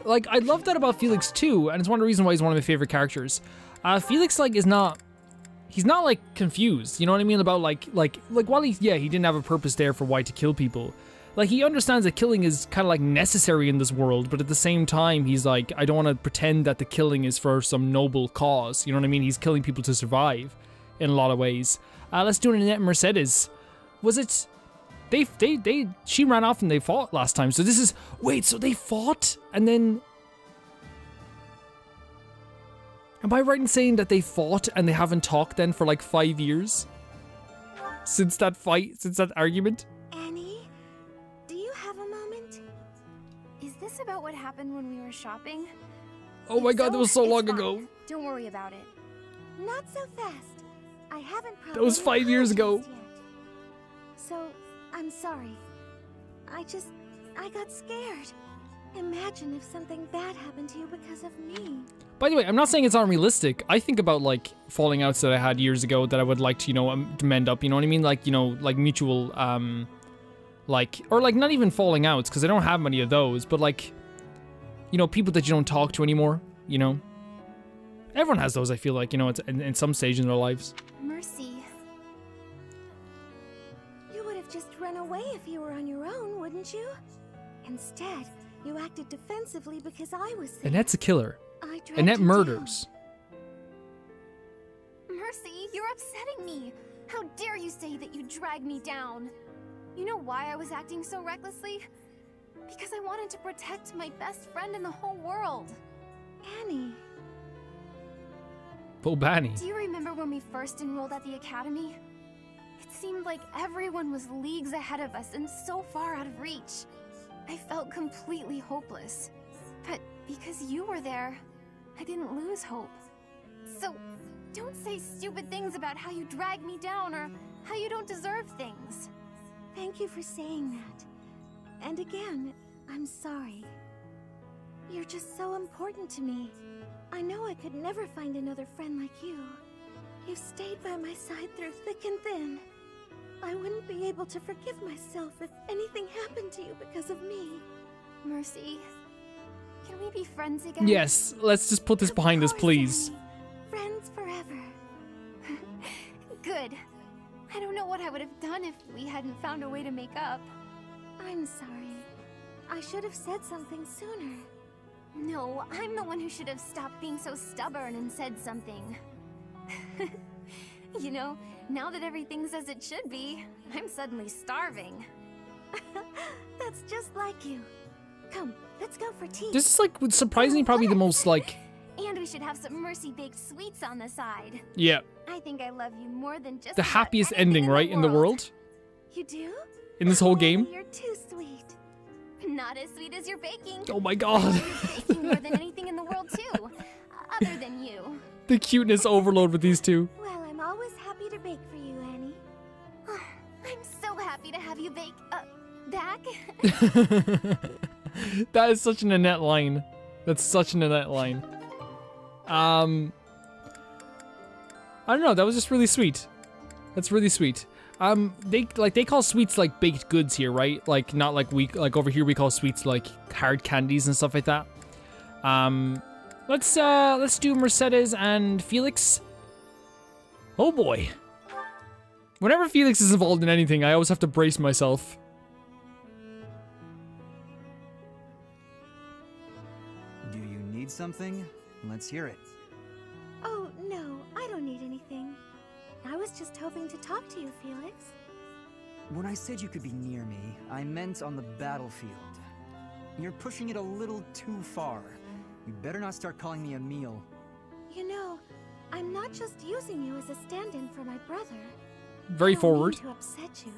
Speaker 1: Like, I love that about Felix too, and it's one of the reasons why he's one of my favorite characters. Felix, like, he's not like confused, you know what I mean? About like while he didn't have a purpose there for why to kill people. Like, he understands that killing is kind of like necessary in this world, but at the same time, he's like, I don't want to pretend that the killing is for some noble cause, you know what I mean? He's killing people to survive in a lot of ways. Let's do Annette and Mercedes. Was it... She ran off and they fought last time. So this is... Wait, so they fought? And then... Am I right in saying that they fought and they haven't talked then for like 5 years? Since that fight? Since that argument?
Speaker 7: Annie, do you have a moment? Is this about what happened when we were shopping?
Speaker 1: Oh my god, that was so
Speaker 7: It's
Speaker 1: long
Speaker 7: fine.
Speaker 1: ago.
Speaker 7: Don't worry about it. Not so fast. I haven't
Speaker 1: That was 5 years ago.
Speaker 7: yet. So, I'm sorry. I got scared. Imagine if something bad happened to you because of me.
Speaker 1: By the way, I'm not saying it's unrealistic. I think about like falling outs that I had years ago that I would like to, you know, to mend up, you know what I mean? Like, you know, like mutual, like, or like not even falling outs because I don't have many of those, but like, you know, people that you don't talk to anymore, you know? Everyone has those, I feel like, you know, in some stage in their lives.
Speaker 7: Mercy. You would have just run away if you were on your own, wouldn't you? Instead, you acted defensively because I was there.
Speaker 1: Annette's a killer.
Speaker 7: I dragged
Speaker 1: Annette
Speaker 7: you
Speaker 1: murders.
Speaker 7: down. Mercy, you're upsetting me. How dare you say that you dragged me down? You know why I was acting so recklessly? Because I wanted to protect my best friend in the whole world. Annie.
Speaker 1: Bobani.
Speaker 7: Do you remember when we first enrolled at the academy? It seemed like everyone was leagues ahead of us and so far out of reach. I felt completely hopeless. But because you were there, I didn't lose hope. So, don't say stupid things about how you dragged me down or how you don't deserve things. Thank you for saying that. And again, I'm sorry. You're just so important to me. I know I could never find another friend like you. You've stayed by my side through thick and thin. I wouldn't be able to forgive myself if anything happened to you because of me. Mercy, can we be friends again?
Speaker 1: Yes, let's just put this behind us, please.
Speaker 7: Annie. Friends forever. Good. I don't know what I would have done if we hadn't found a way to make up. I'm sorry. I should have said something sooner. No, I'm the one who should have stopped being so stubborn and said something. You know, now that everything's as it should be, I'm suddenly starving. That's just like you. Come, let's go for tea.
Speaker 1: This is like surprisingly probably the most like...
Speaker 7: And we should have some Mercy baked sweets on the side.
Speaker 1: Yeah.
Speaker 7: I think I love you more than just
Speaker 1: The
Speaker 7: about
Speaker 1: happiest
Speaker 7: anything
Speaker 1: ending, right, in the world?
Speaker 7: You do?
Speaker 1: In this whole game?
Speaker 7: You're too sweet. Not as sweet as your baking.
Speaker 1: Oh my god.
Speaker 7: You're baking more than anything in the world too, other than you.
Speaker 1: The cuteness overload with these two.
Speaker 7: Well, I'm always happy to bake for you, Annie. I'm so happy to have you bake, back.
Speaker 1: That is such an Annette line. That's such an Annette line. I don't know, that was just really sweet. That's really sweet. They call sweets like baked goods here, right? Like not like over here we call sweets like hard candies and stuff like that. Let's do Mercedes and Felix. Oh boy. Whenever Felix is involved in anything, I always have to brace myself.
Speaker 8: Do you need something? Let's hear it.
Speaker 9: Oh, no, I don't need anything. I was just hoping to talk to you, Felix.
Speaker 8: When I said you could be near me, I meant on the battlefield. You're pushing it a little too far. You better not start calling me Emile.
Speaker 9: You know, I'm not just using you as a stand-in for my brother.
Speaker 1: Very forward.
Speaker 9: I don't mean to upset you.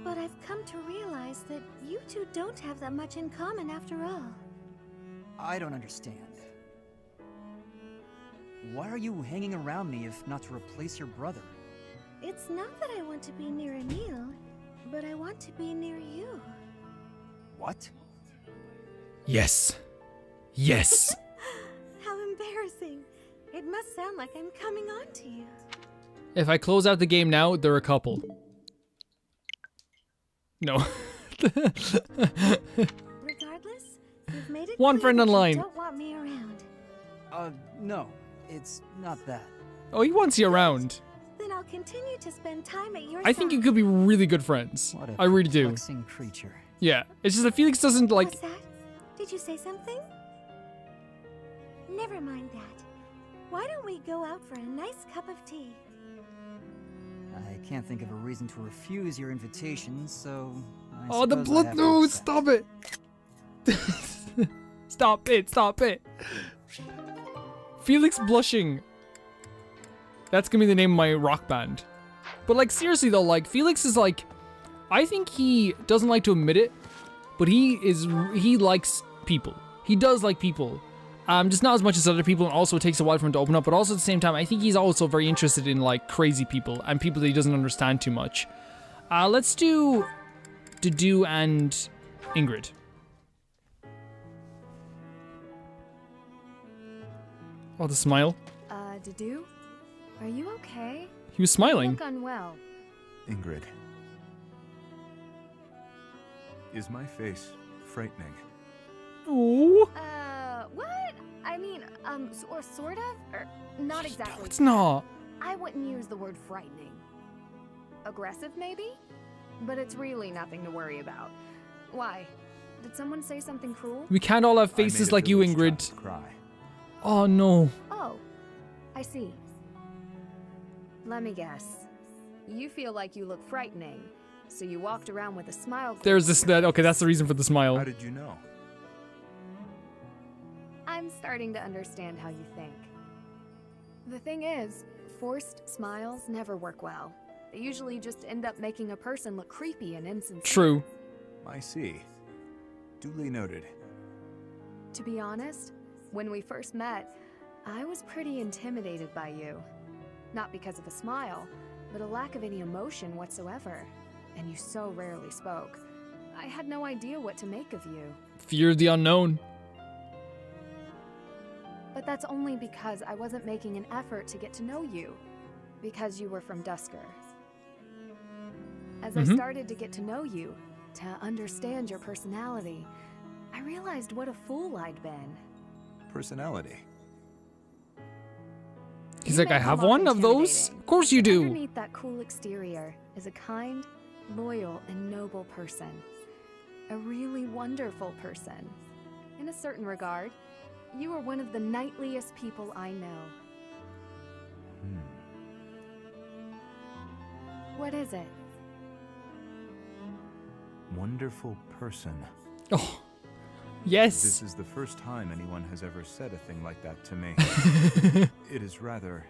Speaker 9: But I've come to realize that you two don't have that much in common after all.
Speaker 8: I don't understand. Why are you hanging around me if not to replace your brother?
Speaker 9: It's not that I want to be near Emile, but I want to be near you.
Speaker 8: What?
Speaker 1: Yes. Yes.
Speaker 9: How embarrassing. It must sound like I'm coming on to you.
Speaker 1: If I close out the game now, they're a couple. No.
Speaker 9: Regardless, you've made it
Speaker 1: One
Speaker 9: clear
Speaker 1: friend
Speaker 9: that
Speaker 1: online.
Speaker 9: You don't want me around.
Speaker 8: No. It's not that.
Speaker 1: Oh, he wants you around.
Speaker 9: Then I'll continue to spend time at your
Speaker 1: I think you
Speaker 9: side.
Speaker 1: could be really good friends.
Speaker 8: What a
Speaker 1: I really do.
Speaker 8: perplexing creature.
Speaker 1: Yeah, it's just that Felix doesn't like.
Speaker 9: What's that? Did you say something? Never mind that. Why don't we go out for a nice cup of tea?
Speaker 8: I can't think of a reason to refuse your invitation, so I
Speaker 1: Oh, the
Speaker 8: suppose I
Speaker 1: blood!
Speaker 8: have to
Speaker 1: No,
Speaker 8: accept.
Speaker 1: stop it! Stop it! Stop it! Felix blushing. That's gonna be the name of my rock band. But like seriously though, like Felix is like, I think he doesn't like to admit it, but he likes people. He does like people. Just not as much as other people, and also it takes a while for him to open up, but also at the same time, I think he's also very interested in like crazy people and people that he doesn't understand too much. Let's do DEDUE and Ingrid. Oh, the smile.
Speaker 3: DEDUE? Are you okay?
Speaker 1: He was smiling.
Speaker 3: You look unwell.
Speaker 5: Ingrid. Is my face frightening?
Speaker 1: Oh.
Speaker 3: What? I mean, or sort of? Or not exactly.
Speaker 1: No, it's not.
Speaker 3: I wouldn't use the word frightening. Aggressive, maybe? But it's really nothing to worry about. Why? Did someone say something cruel?
Speaker 1: We can't all have
Speaker 5: I made
Speaker 1: faces
Speaker 5: a
Speaker 1: like you,
Speaker 5: village
Speaker 1: Ingrid.
Speaker 5: child cry.
Speaker 1: Oh no.
Speaker 3: Oh, I see. Let me guess. You feel like you look frightening, so you walked around with a smile.
Speaker 1: There's this. Okay, that's the reason for the smile.
Speaker 5: How did you know?
Speaker 3: I'm starting to understand how you think. The thing is, forced smiles never work well. They usually just end up making a person look creepy and insincere.
Speaker 1: True.
Speaker 5: I see. Duly noted.
Speaker 3: To be honest, when we first met, I was pretty intimidated by you. Not because of a smile, but a lack of any emotion whatsoever. And you so rarely spoke. I had no idea what to make of you.
Speaker 1: Fear of the unknown.
Speaker 3: But that's only because I wasn't making an effort to get to know you. Because you were from Dusker. As I started to get to know you, to understand your personality, I realized what a fool I'd been.
Speaker 5: Personality.
Speaker 1: He's
Speaker 3: You
Speaker 1: like,
Speaker 3: may
Speaker 1: I have
Speaker 3: come off
Speaker 1: one of those?
Speaker 3: intimidating,
Speaker 1: Of course you
Speaker 3: but
Speaker 1: do.
Speaker 3: Underneath that cool exterior is a kind, loyal, and noble person. A really wonderful person. In a certain regard, you are one of the knightliest people I know. What is it?
Speaker 5: Wonderful person.
Speaker 1: Oh. Yes.
Speaker 5: This is the first time anyone has ever said a thing like that to me. It is rather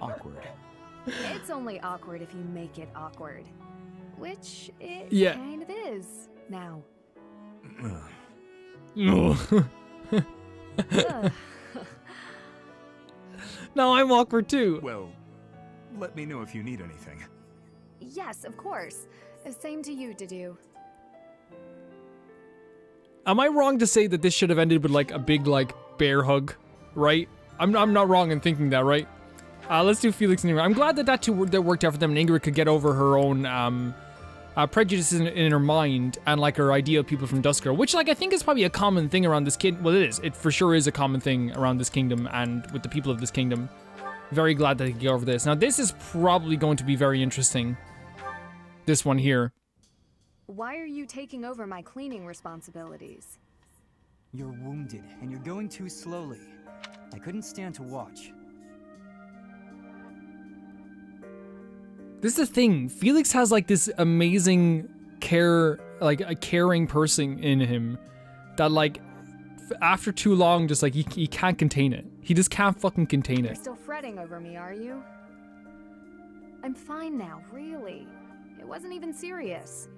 Speaker 5: awkward.
Speaker 3: It's only awkward if you make it awkward. Which it
Speaker 1: Yeah.
Speaker 3: kind of is, now.
Speaker 1: No.
Speaker 3: Ugh.
Speaker 1: No, I'm awkward too.
Speaker 5: Well, let me know if you need anything.
Speaker 3: Yes, of course. Same to you, DEDUE.
Speaker 1: Am I wrong to say that this should have ended with like a big like bear hug, right? I'm not wrong in thinking that, right? Let's do Felix and Ingrid. I'm glad that that worked out for them, and Ingrid could get over her own prejudices in her mind and like her idea of people from Duscur, which like I think is probably a common thing around this well, it is. It for sure is a common thing around this kingdom and with the people of this kingdom. Very glad that they could get over this. Now this is probably going to be very interesting. This one here.
Speaker 3: Why are you taking over my cleaning responsibilities?
Speaker 8: You're wounded, and you're going too slowly. I couldn't stand to watch.
Speaker 1: This is the thing. Felix has like this amazing care, like a caring person in him that like after too long just like he can't contain it. He just can't fucking contain it.
Speaker 3: You're still fretting over me, are you? I'm fine now, really. It wasn't even serious.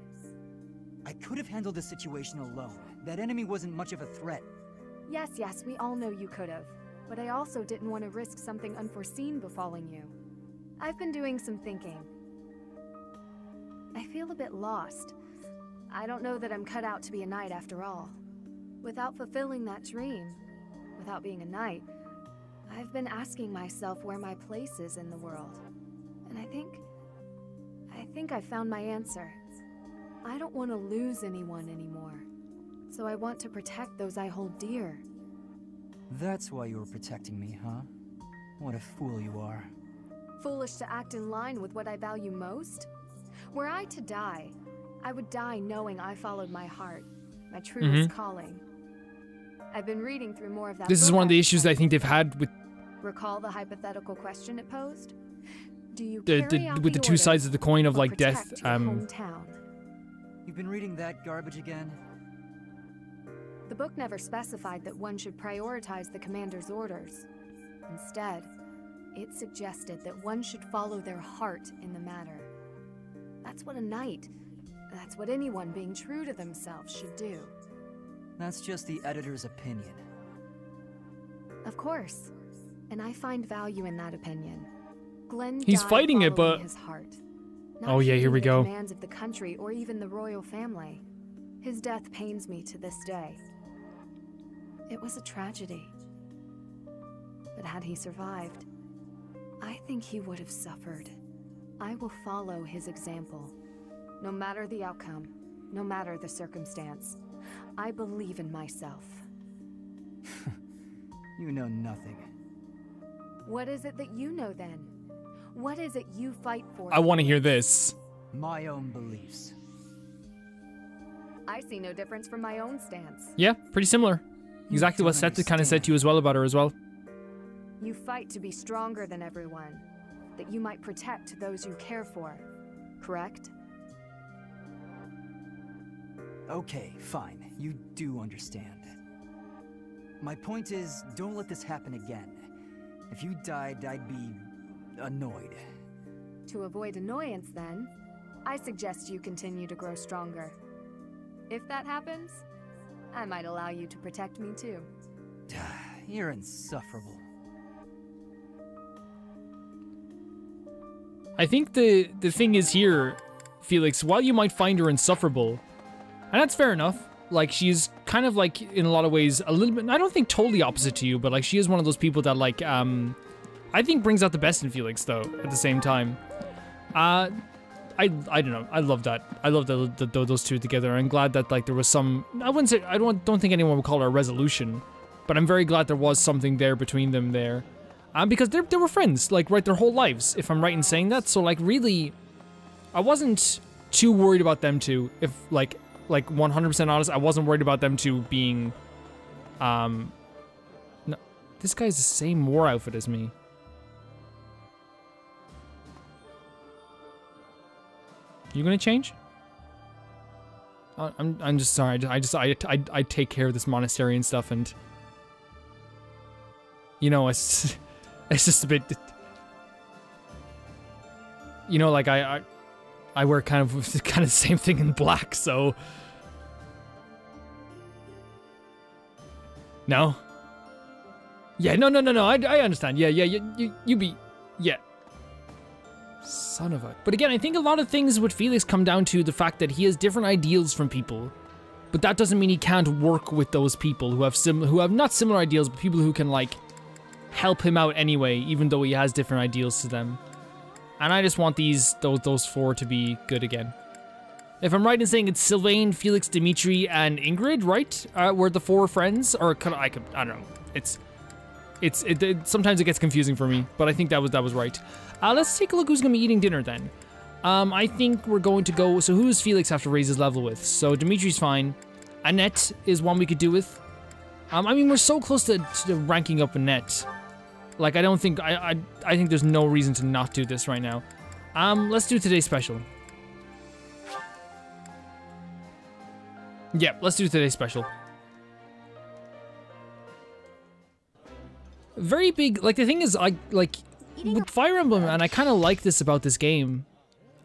Speaker 8: I could have handled the situation alone. That enemy wasn't much of a threat.
Speaker 3: Yes, we all know you could have. But I also didn't want to risk something unforeseen befalling you. I've been doing some thinking. I feel a bit lost. I don't know that I'm cut out to be a knight after all. Without fulfilling that dream, without being a knight, I've been asking myself where my place is in the world. And I think I found my answer. I don't want to lose anyone anymore. So I want to protect those I hold dear.
Speaker 8: That's why you were protecting me, huh? What a fool you are.
Speaker 3: Foolish to act in line with what I value most? Were I to die, I would die knowing I followed my heart, my truest calling. I've been reading through more of that.
Speaker 1: This is one of the issues I think they've had with...
Speaker 3: Recall the hypothetical question it posed? Do you
Speaker 1: with the two sides of the coin of like death.
Speaker 3: Hometown?
Speaker 8: You've been reading that garbage again?
Speaker 3: The book never specified that one should prioritize the commander's orders. Instead, it suggested that one should follow their heart in the matter. That's what a knight, that's what anyone being true to themselves should do.
Speaker 8: That's just the editor's opinion.
Speaker 3: Of course, and I find value in that opinion. Glenn
Speaker 1: He's
Speaker 3: died
Speaker 1: fighting it, but...
Speaker 3: his heart,
Speaker 1: oh yeah, here we go.
Speaker 3: Not the commands of the country or even the royal family. His death pains me to this day. It was a tragedy. But had he survived, I think he would have suffered. I will follow his example. No matter the outcome, no matter the circumstance. I believe in myself.
Speaker 8: You know nothing.
Speaker 3: What is it that you know then? What is it you fight for?
Speaker 1: I want to hear this.
Speaker 8: My own beliefs.
Speaker 3: I see no difference from my own stance.
Speaker 1: Yeah, pretty similar. Exactly what Seth kind of said to you as well about her as well.
Speaker 3: You fight to be stronger than everyone, that you might protect those you care for, correct?
Speaker 8: Okay, fine. You do understand. My point is, don't let this happen again. If you died, I'd be annoyed.
Speaker 3: To avoid annoyance, then, I suggest you continue to grow stronger. If that happens, I might allow you to protect me too.
Speaker 8: You're insufferable.
Speaker 1: I think the thing is here, Felix, while you might find her insufferable, and that's fair enough, like she's kind of like in a lot of ways a little bit, I don't think totally opposite to you, but like she is one of those people that like I think brings out the best in Felix though at the same time. I don't know. I love that. I love those two together. I'm glad that like there was some, I wouldn't say, I don't think anyone would call it a resolution, but I'm very glad there was something there between them there. Because they were friends, like, right, their whole lives, if I'm right in saying that. So, like, really, I wasn't too worried about them two. If, like 100% honest, I wasn't worried about them two being, no, this guy's the same war outfit as me. You gonna change? I'm just sorry. I take care of this monastery and stuff, and you know, it's just a bit, you know, like I wear kind of the same thing in black, so no. Yeah, no. I understand. Yeah, you be, yeah. Son of a... But again, I think a lot of things with Felix come down to the fact that he has different ideals from people. But that doesn't mean he can't work with those people who have not similar ideals, but people who can, like, help him out anyway, even though he has different ideals to them. And I just want those 4 to be good again. If I'm right in saying it's Sylvain, Felix, Dimitri, and Ingrid, right? Were the 4 friends? Or I don't know. Sometimes it gets confusing for me, but I think that was right. Let's take a look who's gonna be eating dinner then. I think we're going to go, so who does Felix have to raise his level with? So Dimitri's fine. Annette is one we could do with. I mean, we're so close to ranking up Annette. Like, I don't think, I think there's no reason to not do this right now. Let's do today's special. Yep, let's do today's special. Very big, like, the thing is, with Fire Emblem, and I kind of like this about this game,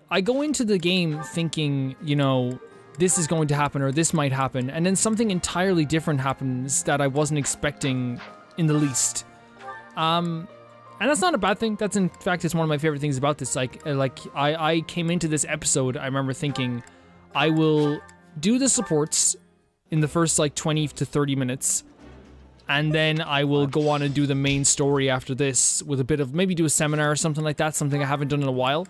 Speaker 1: I go into the game thinking, you know, this is going to happen, or this might happen, and then something entirely different happens that I wasn't expecting in the least. And that's not a bad thing. That's, in fact, it's one of my favorite things about this. I came into this episode, I remember thinking, I will do the supports in the first, like, 20 to 30 minutes, and then I will go on and do the main story after this with a bit of, maybe do a seminar or something like that, something I haven't done in a while.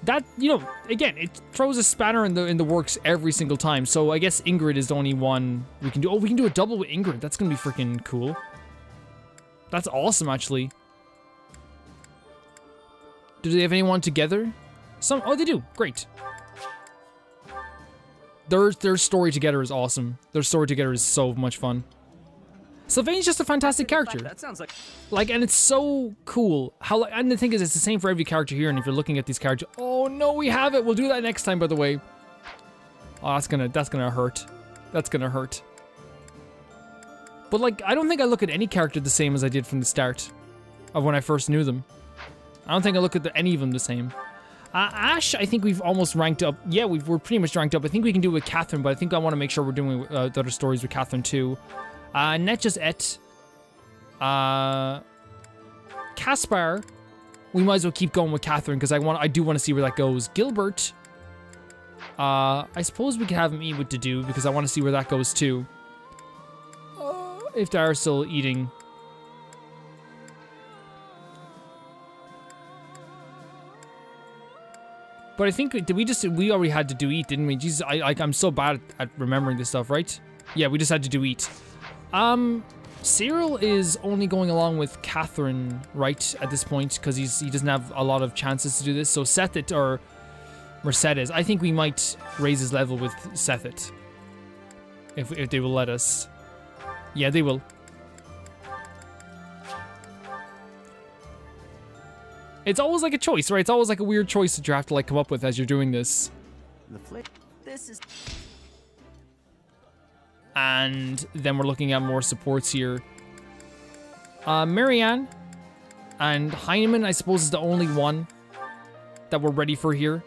Speaker 1: That, you know, again, it throws a spanner in the works every single time, so I guess Ingrid is the only one we can do. Oh, we can do a double with Ingrid. That's gonna be freaking cool. That's awesome, actually. Do they have anyone together? Oh, they do. Great. Their story together is awesome. Their story together is so much fun. Sylvain's just a fantastic character. That sounds like, and it's so cool. And the thing is, it's the same for every character here. And if you're looking at these characters, oh no, we have it. We'll do that next time, by the way. Oh, that's gonna hurt. That's gonna hurt. But like, I don't think I look at any character the same as I did from the start of when I first knew them. I don't think I look at any of them the same. ASHE, I think we've almost ranked up. Yeah, we're pretty much ranked up. I think we can do it with Catherine, but I think I want to make sure we're doing the other stories with Catherine too. Net just et. Caspar, we might as well keep going with Catherine because I do want to see where that goes. Gilbert, I suppose we could have him eat with DEDUE because I want to see where that goes too. If they are still eating. But I think, we already had DEDUE eat, didn't we? Jesus, I'm so bad at remembering this stuff, right? Yeah, we just had DEDUE eat. Cyril is only going along with Catherine, right, at this point, because he doesn't have a lot of chances to do this. So Sethit or Mercedes, I think we might raise his level with Sethit. If they will let us. Yeah, they will. It's always like a choice, right? It's always like a weird choice that you have to like come up with as you're doing this.
Speaker 4: This is...
Speaker 1: And then we're looking at more supports here. Marianne and Heinemann, I suppose, is the only one that we're ready for here.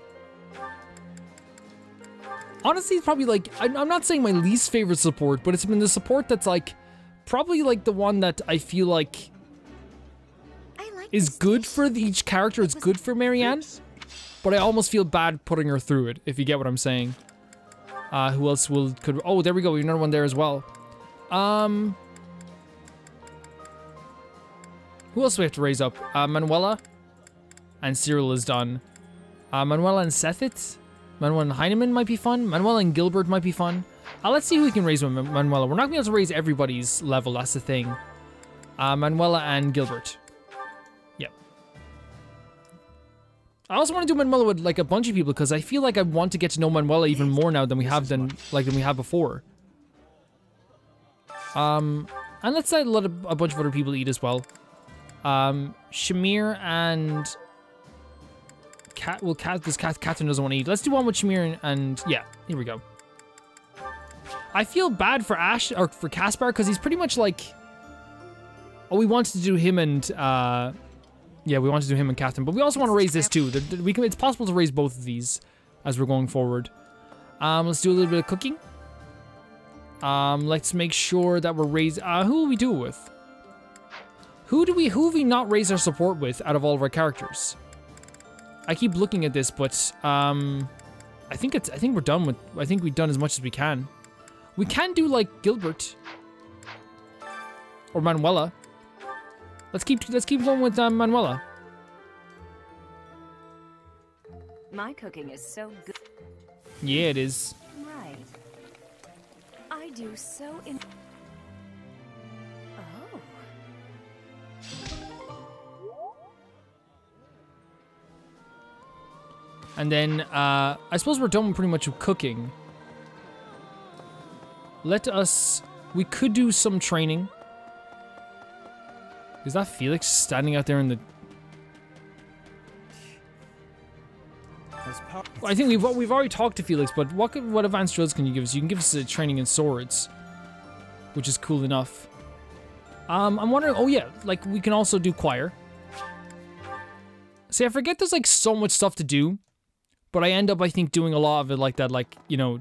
Speaker 1: Honestly, it's probably like, I'm not saying my least favorite support, but it's been the support that's like, probably like the one that I feel like is good for each character. It's good for Marianne, but I almost feel bad putting her through it, if you get what I'm saying. Who else could, oh, there we go, another one there as well. Who else do we have to raise up? Manuela and Cyril is done. Manuela and Sethit? Manuela and Heinemann might be fun. Manuela and Gilbert might be fun. Let's see who we can raise with Manuela. We're not going to be able to raise everybody's level, that's the thing. Manuela and Gilbert. Yep. I also want to do Manuela with like a bunch of people because I feel like I want to get to know Manuela even more now than we have before. And let's let a bunch of other people eat as well. Shamir and Catherine doesn't want to eat. Let's do one with Shamir and yeah, here we go. I feel bad for ASHE or for Caspar because he's pretty much like, oh, we wanted to do him and yeah, we want to do him and Catherine, but we also want to raise this too. It's possible to raise both of these as we're going forward. Let's do a little bit of cooking. Let's make sure that we're raising. Who will we do it with? Who have we not raised our support with out of all of our characters? I keep looking at this, but I think we're done with. I think we've done as much as we can. We can do like Gilbert or Manuela. Let's keep going with Manuela.
Speaker 10: My cooking is so good.
Speaker 1: Yeah, it is.
Speaker 10: Right. I do so in. Oh.
Speaker 1: And then, I suppose we're done pretty much with cooking. We could do some training. Is that Felix standing out there in the... I think we've already talked to Felix, but what advanced drills can you give us? You can give us training in swords, which is cool enough. I'm wondering, oh yeah, like we can also do choir. See, I forget there's like so much stuff to do, but I end up, I think, doing a lot of it like that, like, you know,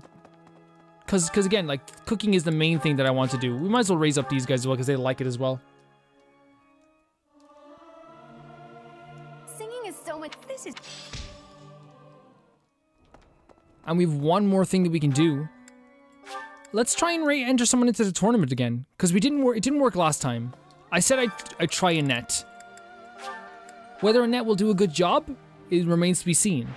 Speaker 1: cause again, like cooking is the main thing that I want to do. We might as well raise up these guys as well, because they like it as well.
Speaker 10: Singing is so much. This is.
Speaker 1: And we have one more thing that we can do. Let's try and enter someone into the tournament again, because it didn't work last time. I said I'd try Annette. Whether Annette will do a good job, it remains to be seen.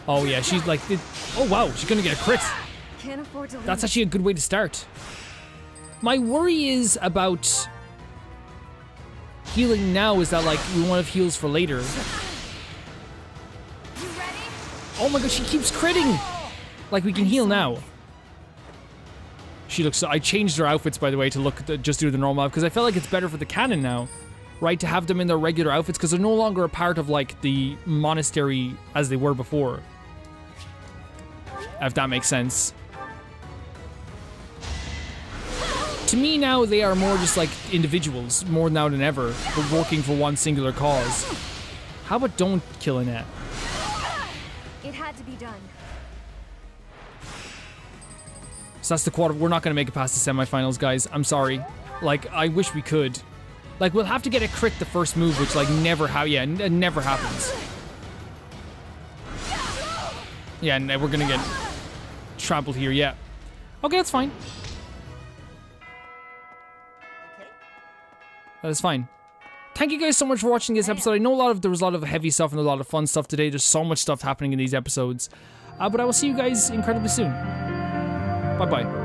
Speaker 1: Oh yeah, she's like, oh wow, she's gonna get a crit.
Speaker 10: Can't afford to lose.
Speaker 1: That's actually a good way to start. My worry is about healing now, is that like we want to have heals for later.
Speaker 10: You ready?
Speaker 1: Oh my god, she keeps critting! Like we can heal now. She looks so, I changed her outfits by the way to look just do the normal, because I felt like it's better for the canon now, right, to have them in their regular outfits, because they're no longer a part of like the monastery as they were before. If that makes sense. To me now, they are more just like individuals, more now than ever, but working for one singular cause. How about don't kill Annette?
Speaker 10: It had to be done.
Speaker 1: So that's the quarter. We're not going to make it past the semifinals, guys. I'm sorry. Like, I wish we could. Like, we'll have to get a crit the first move, which like never it never happens. Yeah, and we're going to get trampled here, yeah. Okay, that's fine. That is fine. Thank you guys so much for watching this episode. I know there was a lot of heavy stuff and a lot of fun stuff today. There's so much stuff happening in these episodes. But I will see you guys incredibly soon. Bye-bye.